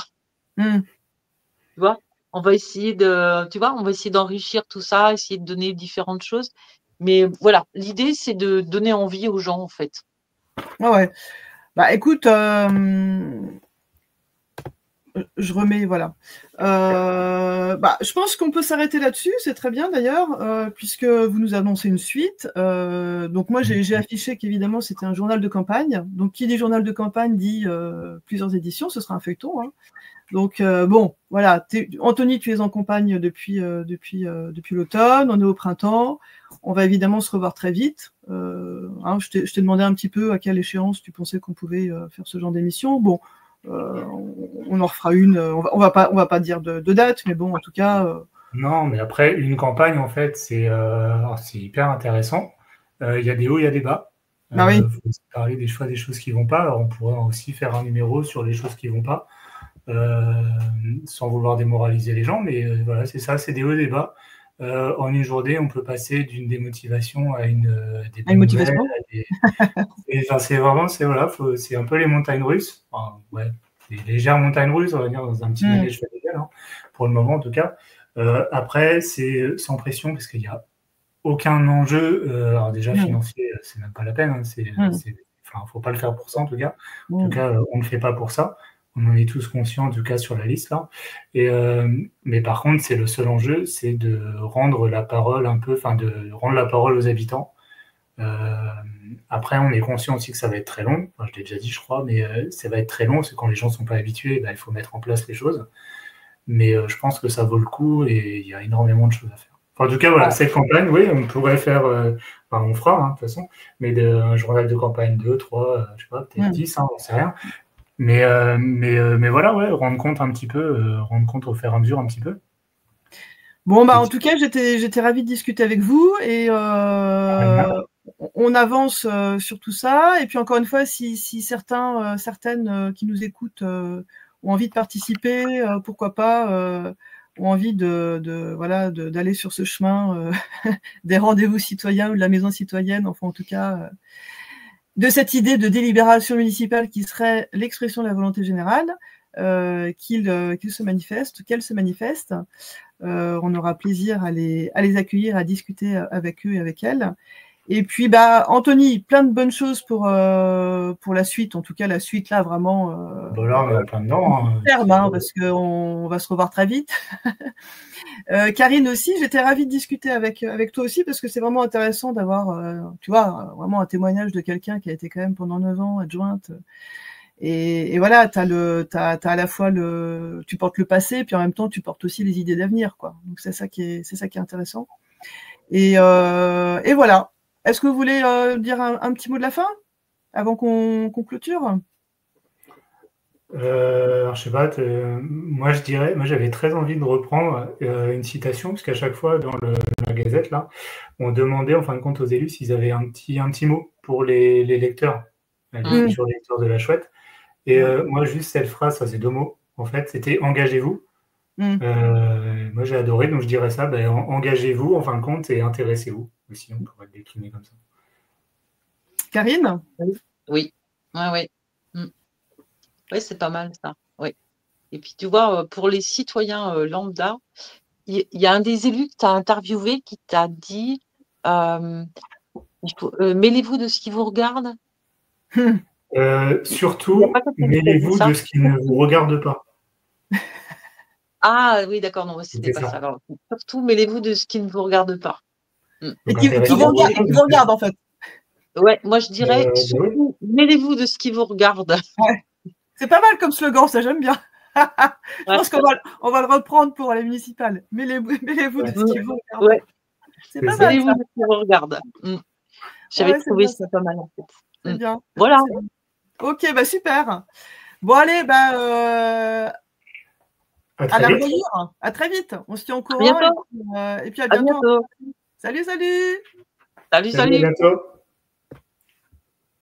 Tu vois, on va essayer d'enrichir tout ça, essayer de donner différentes choses. Mais voilà, l'idée, c'est de donner envie aux gens, en fait. Ouais. Bah, écoute, je remets, voilà. Je pense qu'on peut s'arrêter là-dessus, c'est très bien d'ailleurs, puisque vous nous annoncez une suite. Donc moi, j'ai affiché qu'évidemment, c'était un journal de campagne. Donc, qui dit journal de campagne dit plusieurs éditions, ce sera un feuilleton. Hein. Donc, bon, voilà. Anthony, tu es en campagne depuis l'automne, on est au printemps. On va évidemment se revoir très vite. Je t'ai demandé un petit peu à quelle échéance tu pensais qu'on pouvait faire ce genre d'émission. Bon, on en refera une. On va pas dire de date, mais bon, en tout cas. Non, mais après, une campagne, en fait, c'est hyper intéressant. Il y a des hauts, il y a des bas. Oui. Faut aussi parler des choses qui vont pas. Alors, on pourrait aussi faire un numéro sur les choses qui vont pas, sans vouloir démoraliser les gens, mais voilà, c'est ça, c'est des hauts et des bas. En une journée, on peut passer d'une démotivation à des motivation. C'est vraiment, c'est un peu les montagnes russes. Enfin, ouais, des légères montagnes russes, on va dire, dans un petit manège familial, hein, pour le moment en tout cas. Après, c'est sans pression parce qu'il n'y a aucun enjeu. Alors déjà, financier, c'est même pas la peine. Hein, faut pas le faire pour ça en tout cas. En tout cas, on ne le fait pas pour ça. On en est tous conscients, en tout cas, sur la liste là. Mais par contre, c'est le seul enjeu, c'est de rendre la parole aux habitants. Après, on est conscient aussi que ça va être très long. Enfin, je l'ai déjà dit, je crois, mais ça va être très long parce que quand les gens sont pas habitués, il faut mettre en place les choses. Mais je pense que ça vaut le coup et il y a énormément de choses à faire. En tout cas, voilà, cette campagne, oui, on pourrait faire, enfin, on fera, hein, de toute façon, mais un journal de campagne 2, 3, je sais pas, peut-être 10, hein, on sait rien. Mais voilà, ouais, rendre compte un petit peu, rendre compte au fur et à mesure un petit peu. Bon, bah, en tout cas, j'étais ravie de discuter avec vous et on avance sur tout ça. Et puis, encore une fois, si certaines qui nous écoutent ont envie de participer, pourquoi pas, ont envie d'aller sur ce chemin des rendez-vous citoyens ou de la maison citoyenne, enfin, en tout cas, de cette idée de délibération municipale qui serait l'expression de la volonté générale, qu'elle se manifeste. On aura plaisir à les accueillir, à discuter avec eux et avec elles. Et puis, Anthony, plein de bonnes choses pour la suite. En tout cas, la suite, là, vraiment. Là, on est plein dedans. Parce qu'on va se revoir très vite. Karine aussi, j'étais ravie de discuter avec toi aussi, parce que c'est vraiment intéressant d'avoir, tu vois, vraiment un témoignage de quelqu'un qui a été quand même pendant 9 ans adjointe. Et voilà, t'as à la fois tu portes le passé, puis en même temps tu portes aussi les idées d'avenir, quoi. Donc c'est ça qui est intéressant. Et voilà. Est-ce que vous voulez dire un petit mot de la fin avant qu'on clôture? Alors, je sais pas, moi j'avais très envie de reprendre une citation, parce qu'à chaque fois dans la Gazette, là, on demandait en fin de compte aux élus s'ils avaient un petit mot pour les lecteurs, les futurs lecteurs de la Chouette. Et moi, juste cette phrase, ça c'est 2 mots, en fait, c'était « engagez-vous ». Moi j'ai adoré, donc je dirais ça, engagez-vous en fin de compte et intéressez-vous aussi, on pourrait le décliner comme ça. Karine? Oui. Oui, c'est pas mal ça. Oui. Et puis tu vois, pour les citoyens lambda, il y a un des élus que tu as interviewé qui t'a dit mêlez-vous de ce qui vous regarde. Surtout, mêlez-vous de ce qui ne vous regarde pas. Ah oui, d'accord, non, c'était pas ça. Alors, surtout, mêlez-vous de ce qui ne vous regarde pas. Et qui vous regarde, en fait. Ouais, moi je dirais, surtout, mêlez-vous de ce qui vous regarde. Ouais. C'est pas mal comme slogan, ça j'aime bien. Je pense qu'on va le reprendre pour les municipales. Mêlez-vous de ce qui vous regarde. Ouais. C'est pas mal. Mêlez-vous de ce qui vous regarde. J'avais trouvé ça pas mal en fait. C'est bien. Voilà. Ok, super. Bon, allez, à la revoyure. À très vite. On se tient au courant. À bientôt. Et puis à bientôt. À bientôt. Salut. Salut. À bientôt.